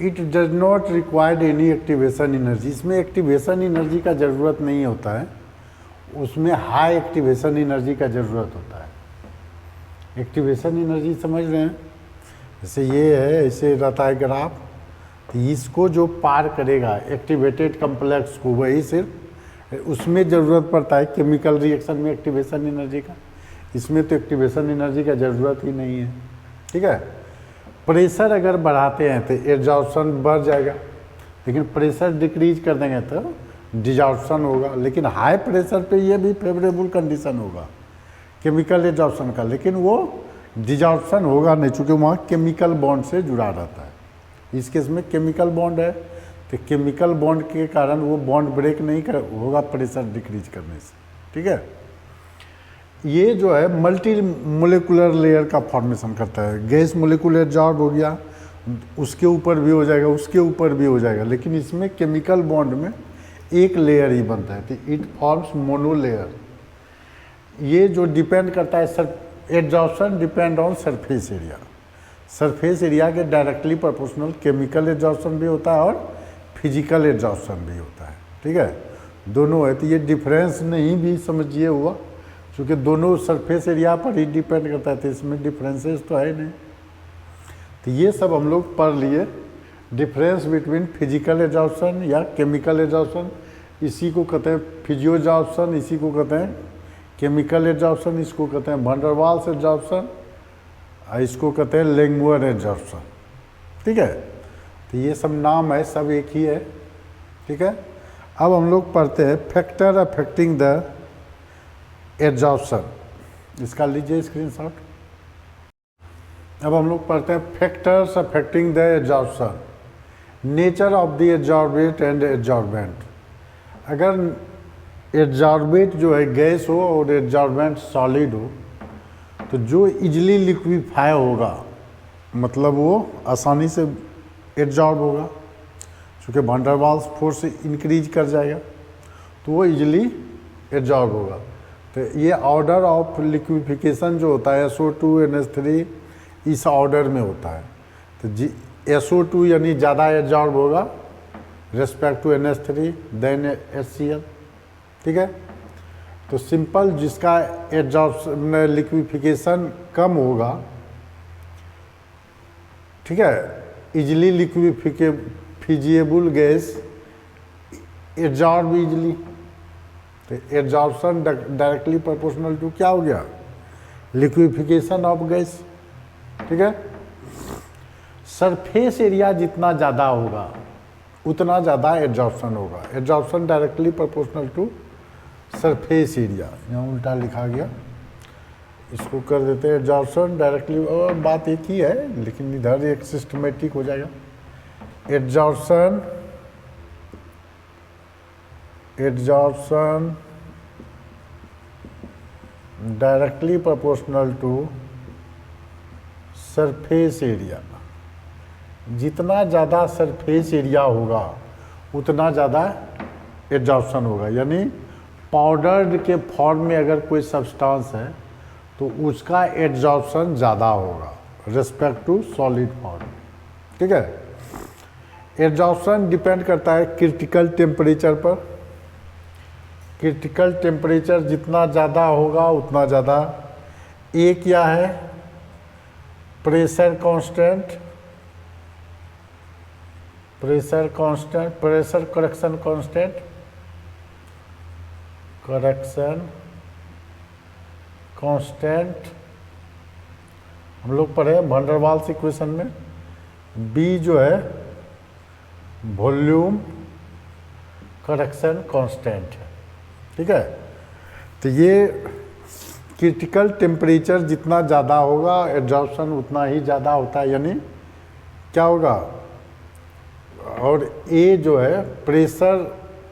it does not required any activation energy, इसमें एक्टिवेशन एनर्जी का ज़रूरत नहीं होता है, उसमें हाई एक्टिवेशन एनर्जी का ज़रूरत होता है। एक्टिवेशन एनर्जी समझ रहे हैं, जैसे ये है, ऐसे रहता है ग्राफ, तो इसको जो पार करेगा एक्टिवेटेड कम्प्लेक्स को, वही सिर्फ उसमें ज़रूरत पड़ता है केमिकल रिएक्शन में एक्टिवेशन एनर्जी का, इसमें तो एक्टिवेशन एनर्जी का ज़रूरत ही नहीं है। ठीक है, प्रेशर अगर बढ़ाते हैं तो एब्जॉर्प्शन बढ़ जाएगा, लेकिन प्रेशर डिक्रीज कर देंगे तो डिजॉर्प्शन होगा। लेकिन हाई प्रेशर पे ये भी फेवरेबल कंडीशन होगा केमिकल एब्जॉर्प्शन का, लेकिन वो डिजॉर्प्शन होगा नहीं, चूँकि वहाँ केमिकल बॉन्ड से जुड़ा रहता है। इस केस में केमिकल बॉन्ड है तो केमिकल बॉन्ड के कारण वो बॉन्ड ब्रेक नहीं होगा प्रेशर डिक्रीज करने से। ठीक है, ये जो है मल्टी मोलिकुलर लेयर का फॉर्मेशन करता है, गैस मोलिकुल एब्जॉर्ब हो गया, उसके ऊपर भी हो जाएगा, उसके ऊपर भी हो जाएगा, लेकिन इसमें केमिकल बॉन्ड में एक लेयर ही बनता है, तो इट फॉर्म्स मोनोलेयर। ये जो डिपेंड करता है sir, absorption depend on surface area, surface area के डायरेक्टली प्रोपोर्शनल केमिकल एब्जॉर्प्शन भी होता है और फिजिकल एब्जॉर्प्शन भी होता है। ठीक है, दोनों है, तो ये डिफरेंस नहीं भी समझिए हुआ, क्योंकि दोनों सरफेस एरिया पर ही डिपेंड करता है, तो इसमें डिफरेंसेस तो है नहीं। तो ये सब हम लोग पढ़ लिए, डिफरेंस बिटवीन फिजिकल एब्जॉर्प्शन या केमिकल एब्जॉर्प्शन, इसी को कहते हैं फिजियो एब्जॉर्प्शन, इसी को कहते हैं केमिकल एब्जॉर्प्शन, इसको कहते हैं वैन डर वाल्स एब्जॉर्प्शन, इसको कहते हैं लैंगमुयर एब्जॉर्प्शन। ठीक है, तो ये सब नाम है, सब एक ही है। ठीक है, अब हम लोग पढ़ते हैं फैक्टर अफेक्टिंग द एब्जॉर्प्शन, इसका लीजिए स्क्रीनशॉट। अब हम लोग पढ़ते हैं factors affecting the absorption, nature of the absorbent and absorbent. अगर एब्जॉर्बेट जो है गैस हो और एब्जॉर्बेंट सॉलिड हो, तो जो इजली लिक्विफाई होगा, मतलब वो आसानी से एब्जॉर्ब होगा, क्योंकि van der Waals force increase कर जाएगा, तो वो इजली एब्जॉर्ब होगा। तो ये ऑर्डर ऑफ लिक्विफिकेशन जो होता है SO2 NH3 इस ऑर्डर में होता है। तो SO2 यानी ज़्यादा एब्जॉर्ब होगा respect to NH3 then HCl। ठीक है, तो सिंपल जिसका एब्जॉर्प्शन लिक्विफिकेशन कम होगा, ठीक है, इजली लिक्विफिजिएबल गैस एब्जॉर्ब इजली, तो एब्जॉर्प्शन डायरेक्टली प्रोपोर्शनल टू क्या हो गया, लिक्विफिकेशन ऑफ गैस। ठीक है, सरफेस एरिया जितना ज़्यादा होगा उतना ज़्यादा एब्जॉर्प्शन होगा, absorption directly proportional to surface area. यहाँ उल्टा लिखा गया, इसको कर देते हैं एब्जॉर्प्शन डायरेक्टली, और बात एक ही है लेकिन इधर एक सिस्टमेटिक हो जाएगा। Absorption directly proportional to surface area, जितना ज़्यादा सरफेस एरिया होगा उतना ज़्यादा एब्जॉर्प्शन होगा। यानी पाउडर के फॉर्म में अगर कोई सब्सटेंस है तो उसका एब्जॉर्प्शन ज़्यादा होगा रिस्पेक्ट टू सॉलिड फॉर्म। ठीक है, एब्जॉर्प्शन डिपेंड करता है क्रिटिकल टेम्परेचर पर, क्रिटिकल टेम्परेचर जितना ज़्यादा होगा उतना ज़्यादा, ए क्या है, pressure constant, pressure constant, pressure correction constant, correction constant हम लोग पढ़े वैन डर वाल्स इक्वेशन में। बी जो है वॉल्यूम करेक्शन कांस्टेंट है, ठीक है। तो ये क्रिटिकल टेम्परेचर जितना ज़्यादा होगा एब्जॉर्प्शन उतना ही ज़्यादा होता है, यानी क्या होगा। और ए जो है प्रेशर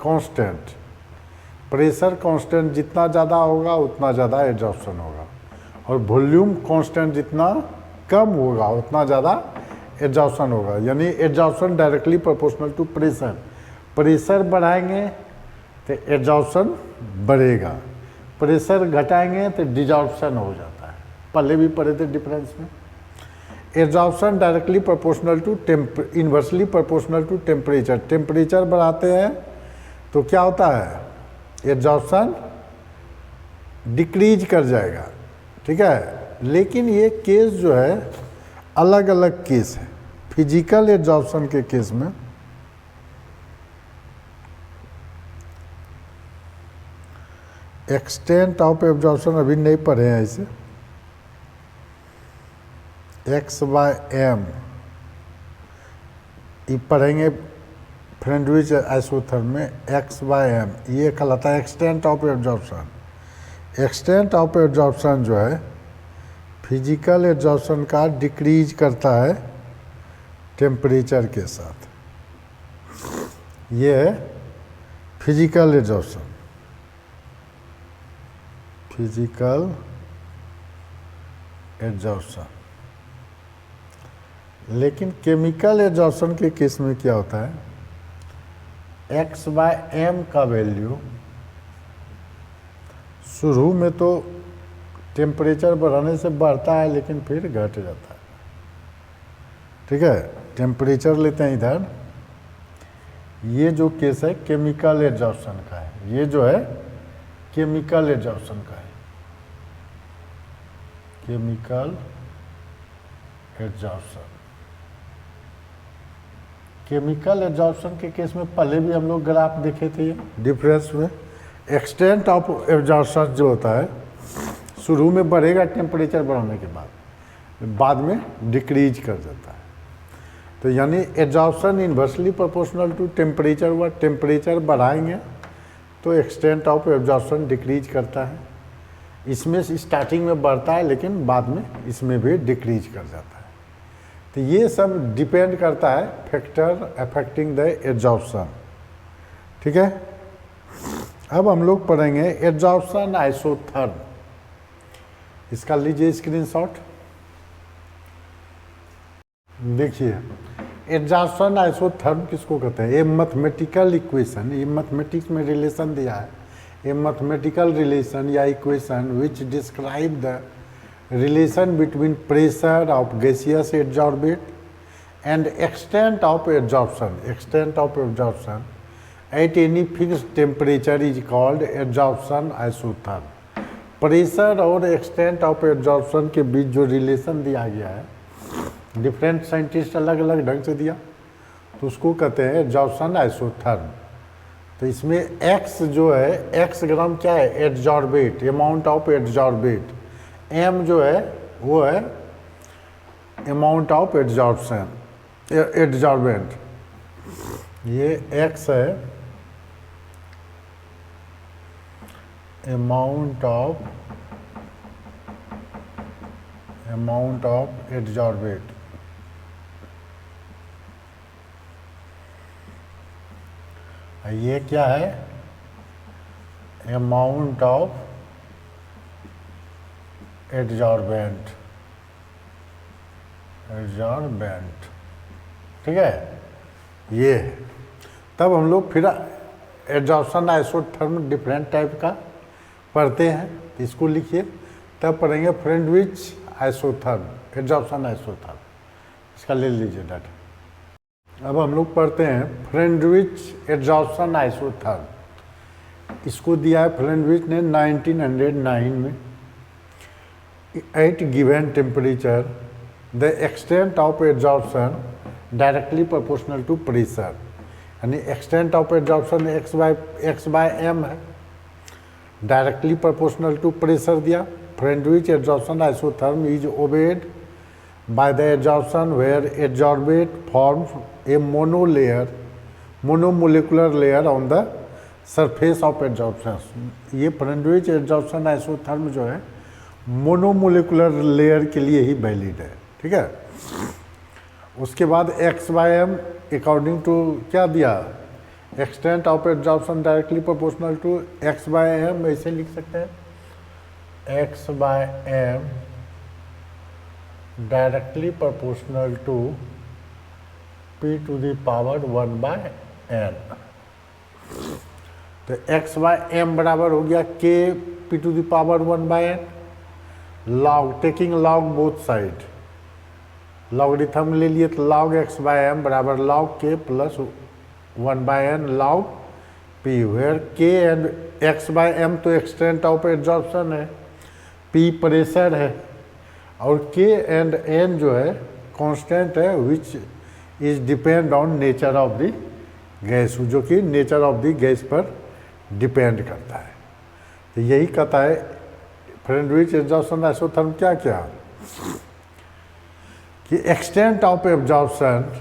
कांस्टेंट, प्रेशर कांस्टेंट जितना ज़्यादा होगा उतना ज़्यादा एब्जॉर्प्शन होगा, और वॉल्यूम कांस्टेंट जितना कम होगा उतना ज़्यादा एब्जॉर्प्शन होगा, यानी absorption directly proportional to pressure. Pressure बढ़ाएंगे तो एब्जॉर्प्शन बढ़ेगा, प्रेशर घटाएंगे तो डिजॉर्प्शन हो जाता है। पहले भी पढ़े थे डिफरेंस में। Absorption directly proportional to inversely proportional to temperature. Temperature बढ़ाते हैं तो क्या होता है, एब्जॉर्प्शन डिक्रीज कर जाएगा, ठीक है। लेकिन ये केस जो है अलग अलग केस है। फिजिकल एब्जॉर्प्शन के केस में एक्सटेंट ऑफ एब्जॉर्प्शन अभी नहीं पढ़े हैं इसे। एक्स बाय एम ये पढ़ेंगे फ्रेंडविच आइसोथर्म में। एक्स बाय एम ये कहलाता है extent of absorption. Extent of absorption जो है फिजिकल एब्जॉर्प्शन का डिक्रीज करता है टेम्परेचर के साथ। ये है फिजिकल एब्जॉर्प्शन, फिजिकल एब्जॉर्प्शन। लेकिन केमिकल एब्जॉर्प्शन के केस में क्या होता है, एक्स बाय एम का वैल्यू शुरू में तो टेम्परेचर बढ़ाने से बढ़ता है लेकिन फिर घट जाता है, ठीक है। टेम्परेचर लेते हैं इधर, ये जो केस है केमिकल एब्जॉर्प्शन का है, ये जो है केमिकल एब्जॉर्प्शन का है, केमिकल एब्जॉर्प्शन। केमिकल एब्जॉर्प्शन के केस में पहले भी हम लोग ग्राफ देखे थे डिफरेंस में। एक्सटेंट ऑफ एब्जॉर्प्शन जो होता है शुरू में बढ़ेगा टेम्परेचर बढ़ाने के बाद में डिक्रीज कर जाता है। तो यानी absorption inversely proportional to temperature हुआ, टेम्परेचर बढ़ाएंगे तो एक्सटेंट ऑफ एब्जॉर्प्शन डिक्रीज करता है। इसमें स्टार्टिंग में बढ़ता है लेकिन बाद में इसमें भी डिक्रीज कर जाता है। तो ये सब डिपेंड करता है फैक्टर अफेक्टिंग द एब्जॉर्प्शन, ठीक है। अब हम लोग पढ़ेंगे एब्जॉर्प्शन आइसोथर्म। इसका लीजिए स्क्रीनशॉट, देखिए एब्जॉर्प्शन आइसोथर्म किसको कहते हैं। ये मैथमेटिकल इक्वेशन, ये मैथमेटिक्स में रिलेशन दिया है, ये मैथमेटिकल रिलेशन या equation which describe the relation between pressure of gaseous adsorbate and extent of absorption. Extent of absorption at any fixed temperature is called absorption isotherm. Pressure और extent of absorption के बीच जो relation दिया गया है, different scientist अलग अलग ढंग से दिया, तो उसको कहते हैं एब्जॉर्प्शन आइसोथर्म। तो इसमें एक्स जो है, एक्स ग्राम क्या है, adsorbate, amount of adsorbate. M जो है वो है अमाउंट ऑफ एड्जॉर्प्शन, एड्जॉर्बेंट। ये एक्स है अमाउंट ऑफ एड्जॉर्बेट। ये क्या है, अमाउंट ऑफ एड्जॉर्बेंट, एड्जॉर्बेंट, ठीक है। ये तब हम लोग फिर एब्जॉर्प्शन आइसोथर्म डिफरेंट टाइप का पढ़ते हैं, इसको लिखिए। तब पढ़ेंगे फ्रेंडविच आइसोथर्म, एब्जॉर्प्शन आइसोथर्म, इसका ले लीजिए डाटा। अब हम लोग पढ़ते हैं फ्रेंडविच एब्जॉर्प्शन आइसोथर्म। इसको दिया है फ्रेंडविच ने 1909 में। At given temperature the extent of absorption directly proportional to pressure, यानी extent of absorption x by m है, डायरेक्टली प्रोपोर्शनल टू प्रेशर दिया। Freundlich absorption isotherm is obeyed by the absorption where absorbate forms a monomolecular layer on the surface of absorption. ये Freundlich absorption isotherm जो है monomolecular layer के लिए ही valid है, ठीक है। उसके बाद x by m according to क्या दिया, extent of absorption directly proportional to x by m, ऐसे लिख सकते हैं x by m directly proportional to p to the power 1 by n. तो एक्स बाय एम बराबर हो गया k p to the power 1 by n, log taking log both side, logarithm ले लिए तो लॉग एक्स बाय एम बराबर log k plus 1 by n log p, where k and x by m तो extent of absorption है, p pressure है, और k and n जो है कांस्टेंट है which is depend on nature of the gas, जो कि नेचर ऑफ द गैस पर डिपेंड करता है। तो यही कहता है फ्रेंडविच एब्जॉर्प्शन आइसोथर्म क्या क्या कि extent of absorption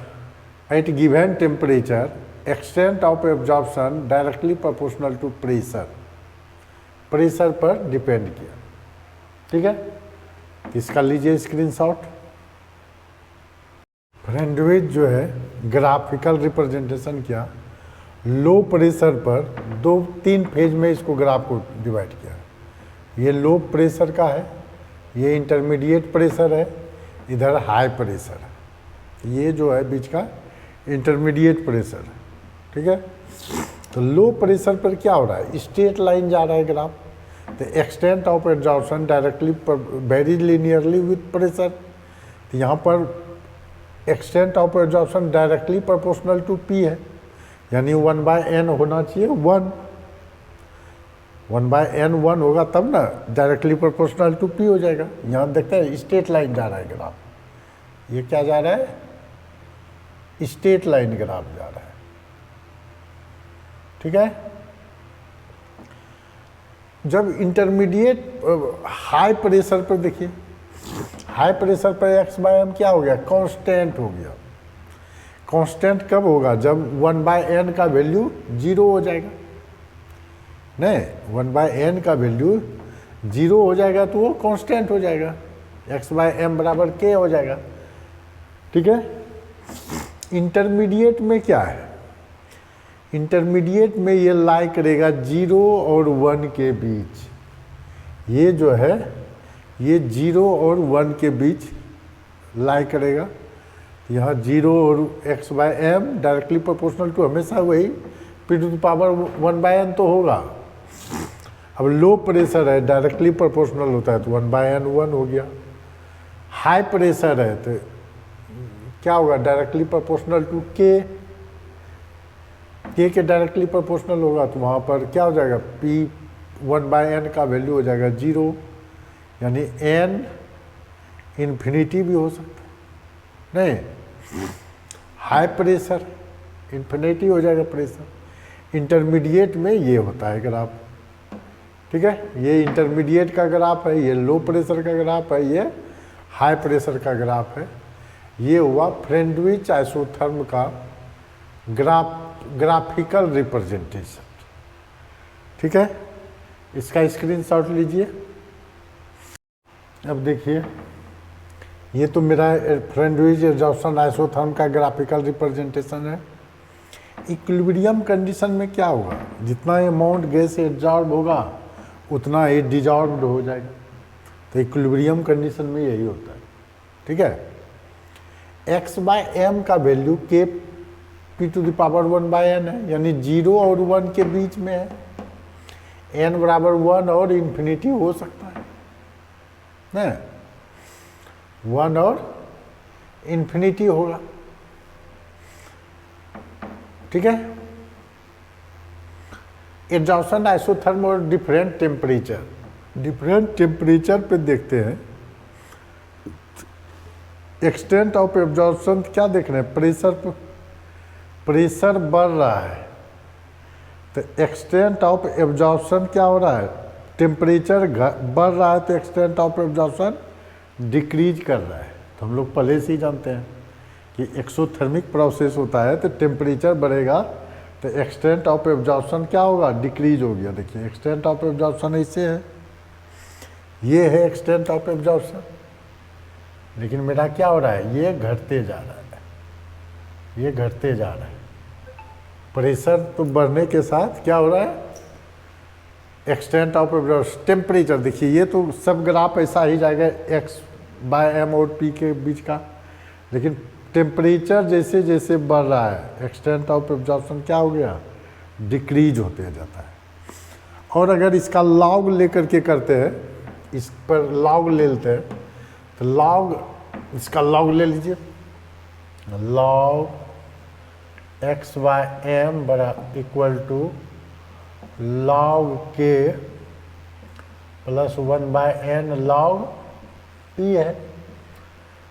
at given temperature, extent of absorption directly proportional to pressure, pressure पर डिपेंड किया, ठीक है। इसका लीजिए स्क्रीनशॉट। फ्रेंडविच जो है ग्राफिकल रिप्रेजेंटेशन किया, लो प्रेशर पर 2-3 फेज में इसको ग्राफ को डिवाइड किया। ये लो प्रेशर का है, ये इंटरमीडिएट प्रेशर है, इधर हाई प्रेशर है, ये जो है बीच का इंटरमीडिएट प्रेशर है, ठीक है। तो लो प्रेशर पर क्या हो रहा है, स्ट्रेट लाइन जा रहा है ग्राफ, तो extent of absorption directly very linearly with pressure. तो यहाँ पर extent of absorption directly proportional to p है, यानी 1 बाय एन होना चाहिए 1 बाय एन 1 होगा तब ना डायरेक्टली प्रोपोर्शनल टू पी हो जाएगा। यहाँ देखते हैं स्ट्रेट लाइन जा रहा है ग्राफ, ये क्या जा रहा है, स्ट्रेट लाइन ग्राफ जा रहा है, ठीक है। जब इंटरमीडिएट हाई प्रेशर पर देखिए, हाई प्रेशर पर एक्स बाय एम क्या हो गया, कांस्टेंट हो गया। कांस्टेंट कब होगा, जब 1 बाय एन का वैल्यू 0 हो जाएगा, नहीं 1 बाय एन का वैल्यू 0 हो जाएगा तो वो कांस्टेंट हो जाएगा, एक्स बाय एम बराबर के हो जाएगा, ठीक है। इंटरमीडिएट में क्या है, इंटरमीडिएट में ये लाई करेगा 0 और 1 के बीच, ये जो है ये 0 और 1 के बीच लाई करेगा। यहाँ 0 और x by m directly proportional to हमेशा वही p to the power 1 by n तो होगा। अब लो प्रेशर है डायरेक्टली प्रोपोर्शनल होता है तो 1 बाय एन 1 हो गया। हाई प्रेशर है तो क्या होगा, डायरेक्टली प्रोपोर्शनल टू के डायरेक्टली प्रोपोर्शनल होगा तो वहाँ पर क्या हो जाएगा, पी 1 बाय एन का वैल्यू हो जाएगा 0, यानी एन इन्फिनिटी भी हो सकता है, नहीं हाई प्रेशर इन्फिनिटी हो जाएगा प्रेशर। इंटरमीडिएट में ये होता है ग्राफ, ठीक है। ये इंटरमीडिएट का ग्राफ है, ये लो प्रेशर का ग्राफ है, ये हाई प्रेशर का ग्राफ है। ये हुआ फ्रेंडविच आइसोथर्म का ग्राफिकल रिप्रेजेंटेशन, ठीक है। इसका स्क्रीनशॉट लीजिए। अब देखिए ये तो मेरा फ्रेंडविच एब्जॉर्प्शन आइसोथर्म का ग्राफिकल रिप्रेजेंटेशन है। इक्विलिब्रियम कंडीशन में क्या होगा, जितना अमाउंट गैस एब्जॉर्ब होगा उतना ही डिजॉल्व्ड हो जाएगा। तो इक्विलिब्रियम कंडीशन में यही होता है, ठीक है। एक्स बाय एम का value k p to the power 1 by n है, यानी 0 और 1 के बीच में है। एन बराबर 1 और इन्फिनिटी हो सकता है ना, 1 और इन्फिनिटी होगा, ठीक है। एब्जॉर्प्शन आइसोथर्म और डिफरेंट टेम्परेचर पे देखते हैं। एक्सटेंट ऑफ एब्जॉर्प्शन क्या देख रहे हैं, प्रेशर बढ़ रहा है, तो एक्सटेंट ऑफ एब्जॉर्प्शन क्या हो रहा है, टेम्परेचर बढ़ रहा है तो एक्सटेंट ऑफ एब्जॉर्प्शन डिक्रीज कर रहा है। तो हम लोग पहले से ही जानते हैं कि एक्सोथर्मिक प्रोसेस होता है, तो टेम्परेचर बढ़ेगा तो एक्सटेंट ऑफ एब्जॉर्प्शन क्या होगा, डिक्रीज हो गया। देखिए एक्सटेंट ऑफ एब्जॉर्प्शन ऐसे है, ये है एक्सटेंट ऑफ एब्जॉर्प्शन, लेकिन मेरा क्या हो रहा है, ये घटते जा रहा है, ये घटते जा रहा है। प्रेशर तो बढ़ने के साथ क्या हो रहा है, एक्सटेंट ऑफ एब्जॉर्प्शन, टेम्परेचर देखिए ये तो सब ग्राफ ऐसा ही जाएगा x/m और p के बीच का, लेकिन टेम्परेचर जैसे जैसे बढ़ रहा है एक्सटेंट ऑफ एब्जॉर्प्शन क्या हो गया, डिक्रीज होते जाता है। और अगर इसका लॉग लेकर के करते हैं, इस पर लॉग ले लेते हैं, तो लॉग, इसका लॉग ले लीजिए, log x/m equal to log k plus 1/n log p है।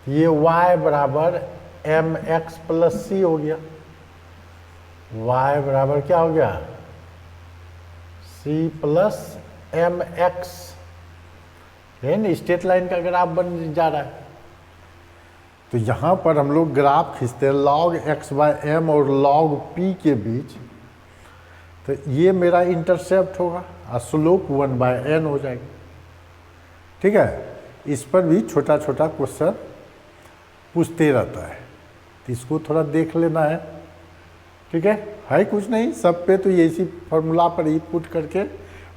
ये y बराबर mx प्लस c हो गया, y बराबर क्या हो गया, c प्लस mx, है ना, स्ट्रेट लाइन का ग्राफ बन जा रहा है। तो यहाँ पर हम लोग ग्राफ खींचते हैं log x/m और log p के बीच, तो ये मेरा इंटरसेप्ट होगा और स्लोप 1/n हो जाएगी। ठीक है, इस पर भी छोटा छोटा क्वेश्चन पूछते रहता है, तो इसको थोड़ा देख लेना है। ठीक है कुछ नहीं, सब पे तो ये इसी फॉर्मूला पर ही पुट करके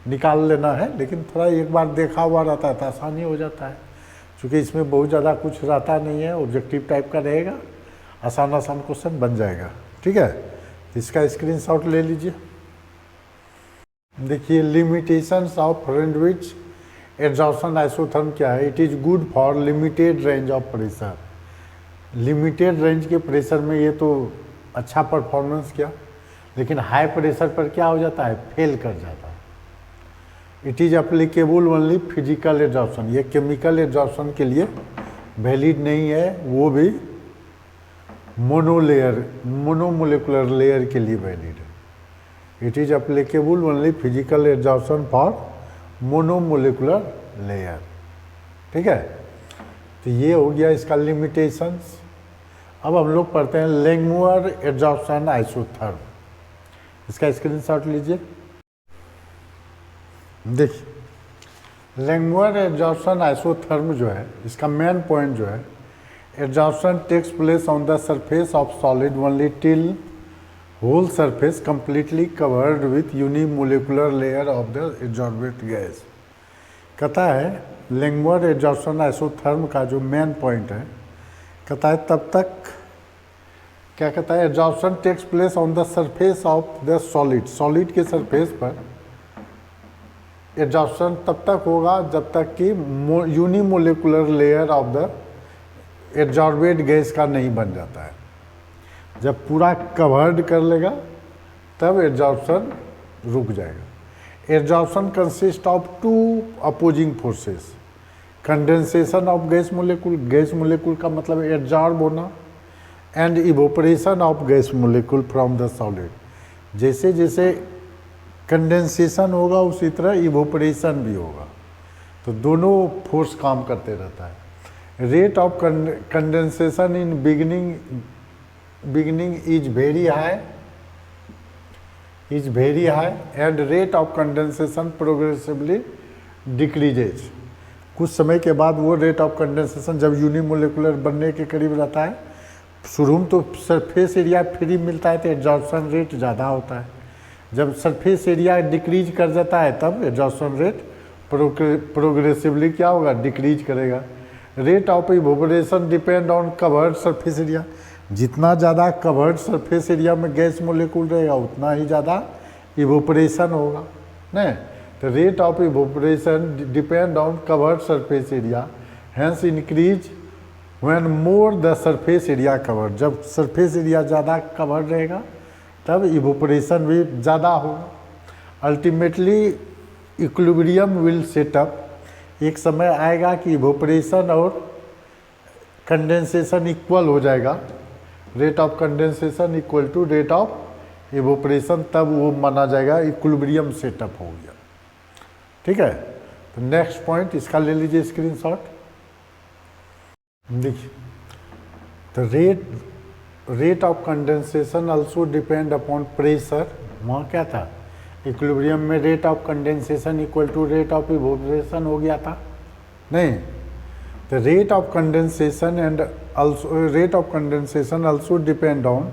निकाल लेना है, लेकिन थोड़ा एक बार देखा हुआ रहता है तो आसानी हो जाता है, क्योंकि इसमें बहुत ज़्यादा कुछ रहता नहीं है, ऑब्जेक्टिव टाइप का रहेगा, आसान आसान क्वेश्चन बन जाएगा। ठीक है, तो इसका स्क्रीनशॉट ले लीजिए। देखिए लिमिटेशंस ऑफ फ्रेंडविच एड्जॉर्प्शन आइसोथर्म क्या है, it is good for limited range of pressure. Limited range के प्रेशर में ये तो अच्छा परफॉर्मेंस किया, लेकिन हाई प्रेशर पर क्या हो जाता है, फेल कर जाता है। It is applicable only physical adsorption, ये केमिकल एड्जॉर्प्शन के लिए वैलिड नहीं है, वो भी मोनोमोलिकुलर लेयर के लिए वैलिड है। It is applicable only physical adsorption for monomolecular layer. ठीक है, तो ये हो गया इसका लिमिटेशंस। अब हम लोग पढ़ते हैं लैंगमुयर एड्जॉर्प्शन आइसोथर्म, इसका स्क्रीनशॉट लीजिए। देखिए लैंगमुयर एड्जॉर्प्शन आइसोथर्म जो है, इसका मेन पॉइंट जो है, adsorption takes place on the surface of solid only till whole surface completely covered with unimolecular layer of the adsorbate gas। कहता है लैंगमुयर एड्जॉर्प्शन आइसोथर्म का जो मेन पॉइंट है, कहता है तब तक क्या कहता है, adsorption takes place on the surface of the solid, solid के सरफेस पर एड्जॉर्प्शन तब तक होगा जब तक कि unimolecular layer of the adsorbate gas का नहीं बन जाता है। जब पूरा कवर्ड कर लेगा तब एड्जॉर्प्शन रुक जाएगा। Adsorption consist of to opposing forces, condensation of gas molecule, gas molecule का मतलब एड्जॉर्ब होना, and evaporation of gas molecule from the solid. जैसे जैसे कंडेंसेशन होगा उसी तरह इवोपरेशन भी होगा, तो दोनों फोर्स काम करते रहता है। Rate of condensation in beginning is very high and rate of condensation progressively decreases। कुछ समय के बाद वो रेट ऑफ कंडेंसेशन जब यूनिमोलिकुलर बनने के करीब रहता है, शुरू में तो सरफेस एरिया फ्री मिलता है तो एड्जॉर्प्शन रेट ज़्यादा होता है, जब सरफेस एरिया डिक्रीज कर जाता है तब एड्जॉर्प्शन रेट प्रोग्रेसिवली क्या होगा, डिक्रीज करेगा। Rate of evaporation depend on covered surface area, जितना ज़्यादा कवर्ड सरफेस एरिया में गैस मोलिक्यूल रहेगा उतना ही ज़्यादा इवोपरेशन होगा, नहीं? तो rate of evaporation depend on covered surface area, hence increase when more the surface area covered. जब सरफेस एरिया ज़्यादा कवर्ड रहेगा तब इवोपरेशन भी ज़्यादा होगा। अल्टीमेटली इक्विलिब्रियम विल सेटअप, एक समय आएगा कि इवोपरेशन और कंडेंसेशन इक्वल हो जाएगा, rate of condensation equal to rate of evaporation, तब वो माना जाएगा इक्विलिब्रियम सेटअप हो गया। ठीक है, तो नेक्स्ट पॉइंट इसका ले लीजिए स्क्रीनशॉट। देखिए, तो rate of condensation also depend upon pressure. वहाँ क्या था, इक्विलिब्रियम में rate of condensation equal to rate of evaporation हो गया था, नहीं। The rate of condensation also depend on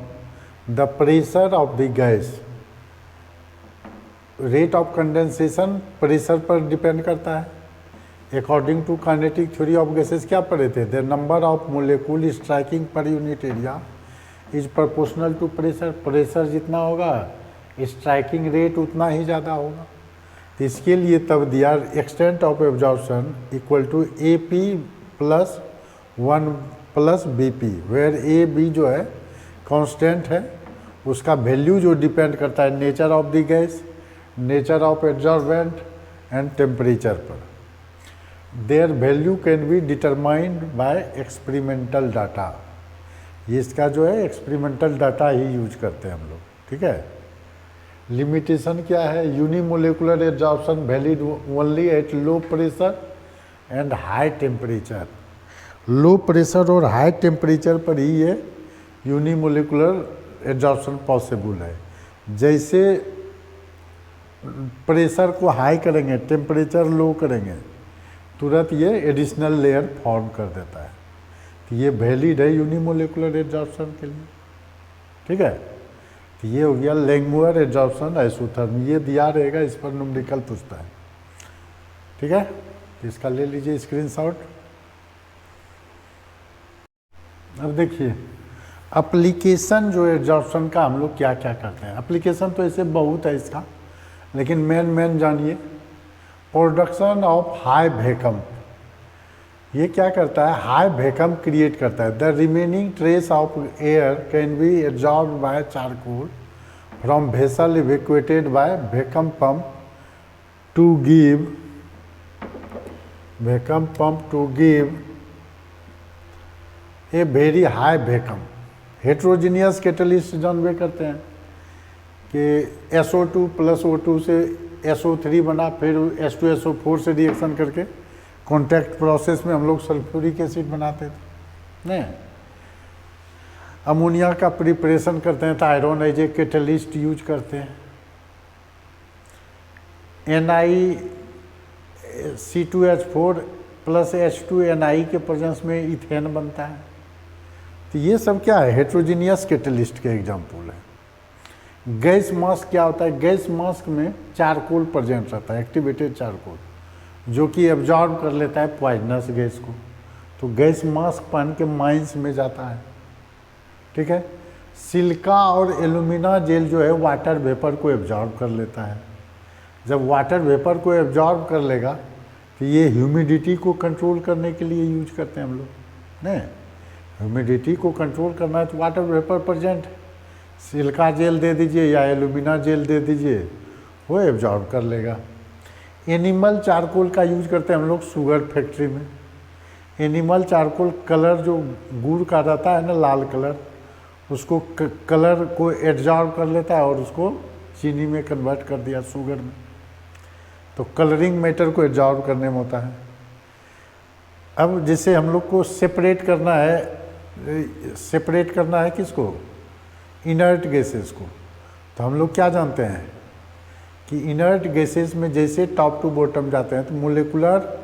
the pressure of the gas. Rate of condensation pressure पर depend करता है। According to kinetic theory of gases क्या पढ़े थे, the number of molecule striking per unit area is proportional to pressure. Pressure जितना होगा striking rate उतना ही ज़्यादा होगा। तो इसके लिए तब दिया extent of absorption equal to a p plus 1 plus b p, where a b जो है कांस्टेंट है, उसका वैल्यू जो डिपेंड करता है nature of the gas, nature of absorbent and temperature पर। Their value can be determined by experimental data. ये इसका जो है एक्सपेरिमेंटल डाटा ही यूज करते हैं हम लोग। ठीक है, लिमिटेशन क्या है, unimolecular absorption valid only at low pressure and high temperature. Low pressure और हाई टेम्परेचर पर ही ये यूनिमोलिकुलर एब्जॉर्प्शन पॉसिबल है। जैसे प्रेशर को हाई करेंगे, टेम्परेचर लो करेंगे, तुरंत ये एडिशनल लेयर फॉर्म कर देता है। तो ये वैलिड है यूनिमोलिकुलर एब्जॉर्प्शन के लिए। ठीक है, तो ये हो गया लैंगमुयर एब्जॉर्प्शन आइसोथर्मी। ये दिया रहेगा, इस पर न्यूमेरिकल पूछता है। ठीक है, तो इसका ले लीजिए स्क्रीनशॉट। अब देखिए एप्लीकेशन जो एब्जॉर्प्शन का हम लोग क्या क्या करते हैं। एप्लीकेशन तो ऐसे बहुत है इसका, लेकिन मेन जानिए। प्रोडक्शन ऑफ हाई वैक्यूम, ये क्या करता है, हाई वैक्यूम क्रिएट करता है। The remaining trace of air can be absorbed by charcoal from vessel evacuated by vacuum pump to give a very high vacuum. Heterogeneous catalyst जानवे करते हैं कि SO2 प्लस O2 से SO3 बना, फिर H2SO4 से रिएक्शन करके कॉन्टैक्ट प्रोसेस में हम लोग सल्फ्यूरिक एसिड बनाते थे। नहीं, अमोनिया का प्रिपरेशन करते हैं तो iron as a catalyst use करते हैं। NiC2H4 प्लस H2Ni के प्रेजेंस में इथेन बनता है। तो ये सब क्या है, हेट्रोजीनियस कैटलिस्ट के एग्जाम्पल है। गैस मास्क क्या होता है, गैस मास्क में चारकोल प्रेजेंट रहता है, एक्टिवेटेड चारकोल, जो कि एब्जॉर्ब कर लेता है पॉइजनस गैस को। तो गैस मास्क पहन के माइंस में जाता है। ठीक है, सिलिका और एल्यूमिना जेल जो है वाटर वेपर को एब्जॉर्ब कर लेता है। जब वाटर वेपर को एब्जॉर्ब कर लेगा तो ये ह्यूमिडिटी को कंट्रोल करने के लिए यूज करते हैं हम लोग। नहीं, ह्यूमिडिटी को कंट्रोल करना है तो water vapour present, silica gel दे दीजिए या एल्यूमिना जेल दे दीजिए, वो एब्जॉर्ब कर लेगा। एनिमल चारकोल का यूज करते हैं हम लोग शुगर फैक्ट्री में। एनिमल चारकोल कलर जो गुड़ का रहता है ना, लाल कलर, उसको कलर को एब्जॉर्ब कर लेता है और उसको चीनी में कन्वर्ट कर दिया, शुगर में। तो कलरिंग मैटर को एब्जॉर्ब करने में होता है। अब जैसे हम लोग को सेपरेट करना है किसको, इनर्ट गैसेस को। तो हम लोग क्या जानते हैं कि इनर्ट गैसेस में जैसे टॉप टू बॉटम जाते हैं तो मोलिकुलर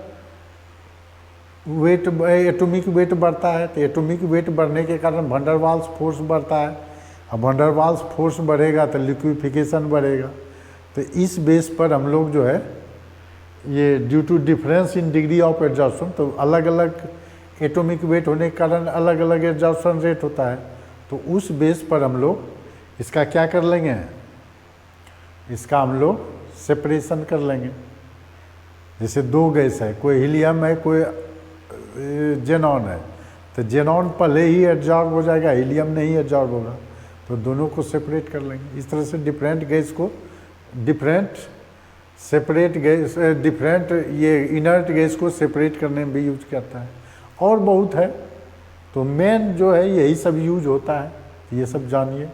वेट, एटॉमिक वेट बढ़ता है। तो एटॉमिक वेट बढ़ने के कारण वैन डर वाल्स फोर्स बढ़ता है। अब वैन डर वाल्स फोर्स बढ़ेगा तो लिक्विफिकेशन बढ़ेगा। तो इस बेस पर हम लोग जो है ये due to difference in degree of absorption, तो अलग अलग एटॉमिक वेट होने के कारण अलग अलग एब्जॉर्प्शन रेट होता है। तो उस बेस पर हम लोग इसका क्या कर लेंगे, इसका हम लोग सेपरेशन कर लेंगे। जैसे दो गैस है, कोई हीलियम है, कोई जेनॉन है, तो जेनॉन पहले ही एब्जॉर्ब हो जाएगा, हीलियम नहीं एब्जॉर्ब होगा, तो दोनों को सेपरेट कर लेंगे। इस तरह से डिफरेंट गैस को डिफरेंट ये इनर्ट गैस को सेपरेट करने में भी यूज करता है। और बहुत है, तो मेन जो है यही सब यूज होता है, ये सब जानिए।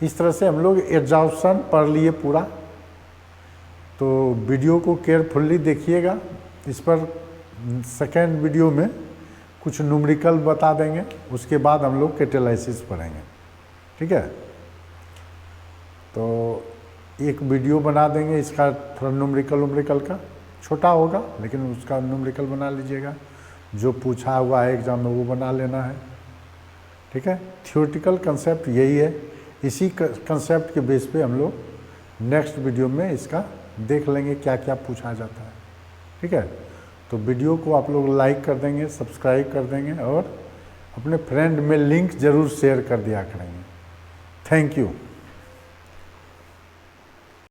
इस तरह से हम लोग एग्जॉर्प्शन पढ़ लिए पूरा। तो वीडियो को केयरफुल्ली देखिएगा। इस पर सेकेंड वीडियो में कुछ न्यूमेरिकल बता देंगे, उसके बाद हम लोग कैटालिसिस पढ़ेंगे, ठीक है। तो एक वीडियो बना देंगे इसका, थोड़ा न्यूमेरिकल का छोटा होगा, लेकिन उसका न्यूमेरिकल बना लीजिएगा। जो पूछा हुआ है एग्ज़ाम में वो बना लेना है, ठीक है। थ्योरेटिकल कंसेप्ट यही है। इसी कंसेप्ट के बेस पे हम लोग नेक्स्ट वीडियो में इसका देख लेंगे क्या क्या पूछा जाता है, ठीक है। तो वीडियो को आप लोग लाइक कर देंगे, सब्सक्राइब कर देंगे और अपने फ्रेंड में लिंक ज़रूर शेयर कर दिया करेंगे। Thank you.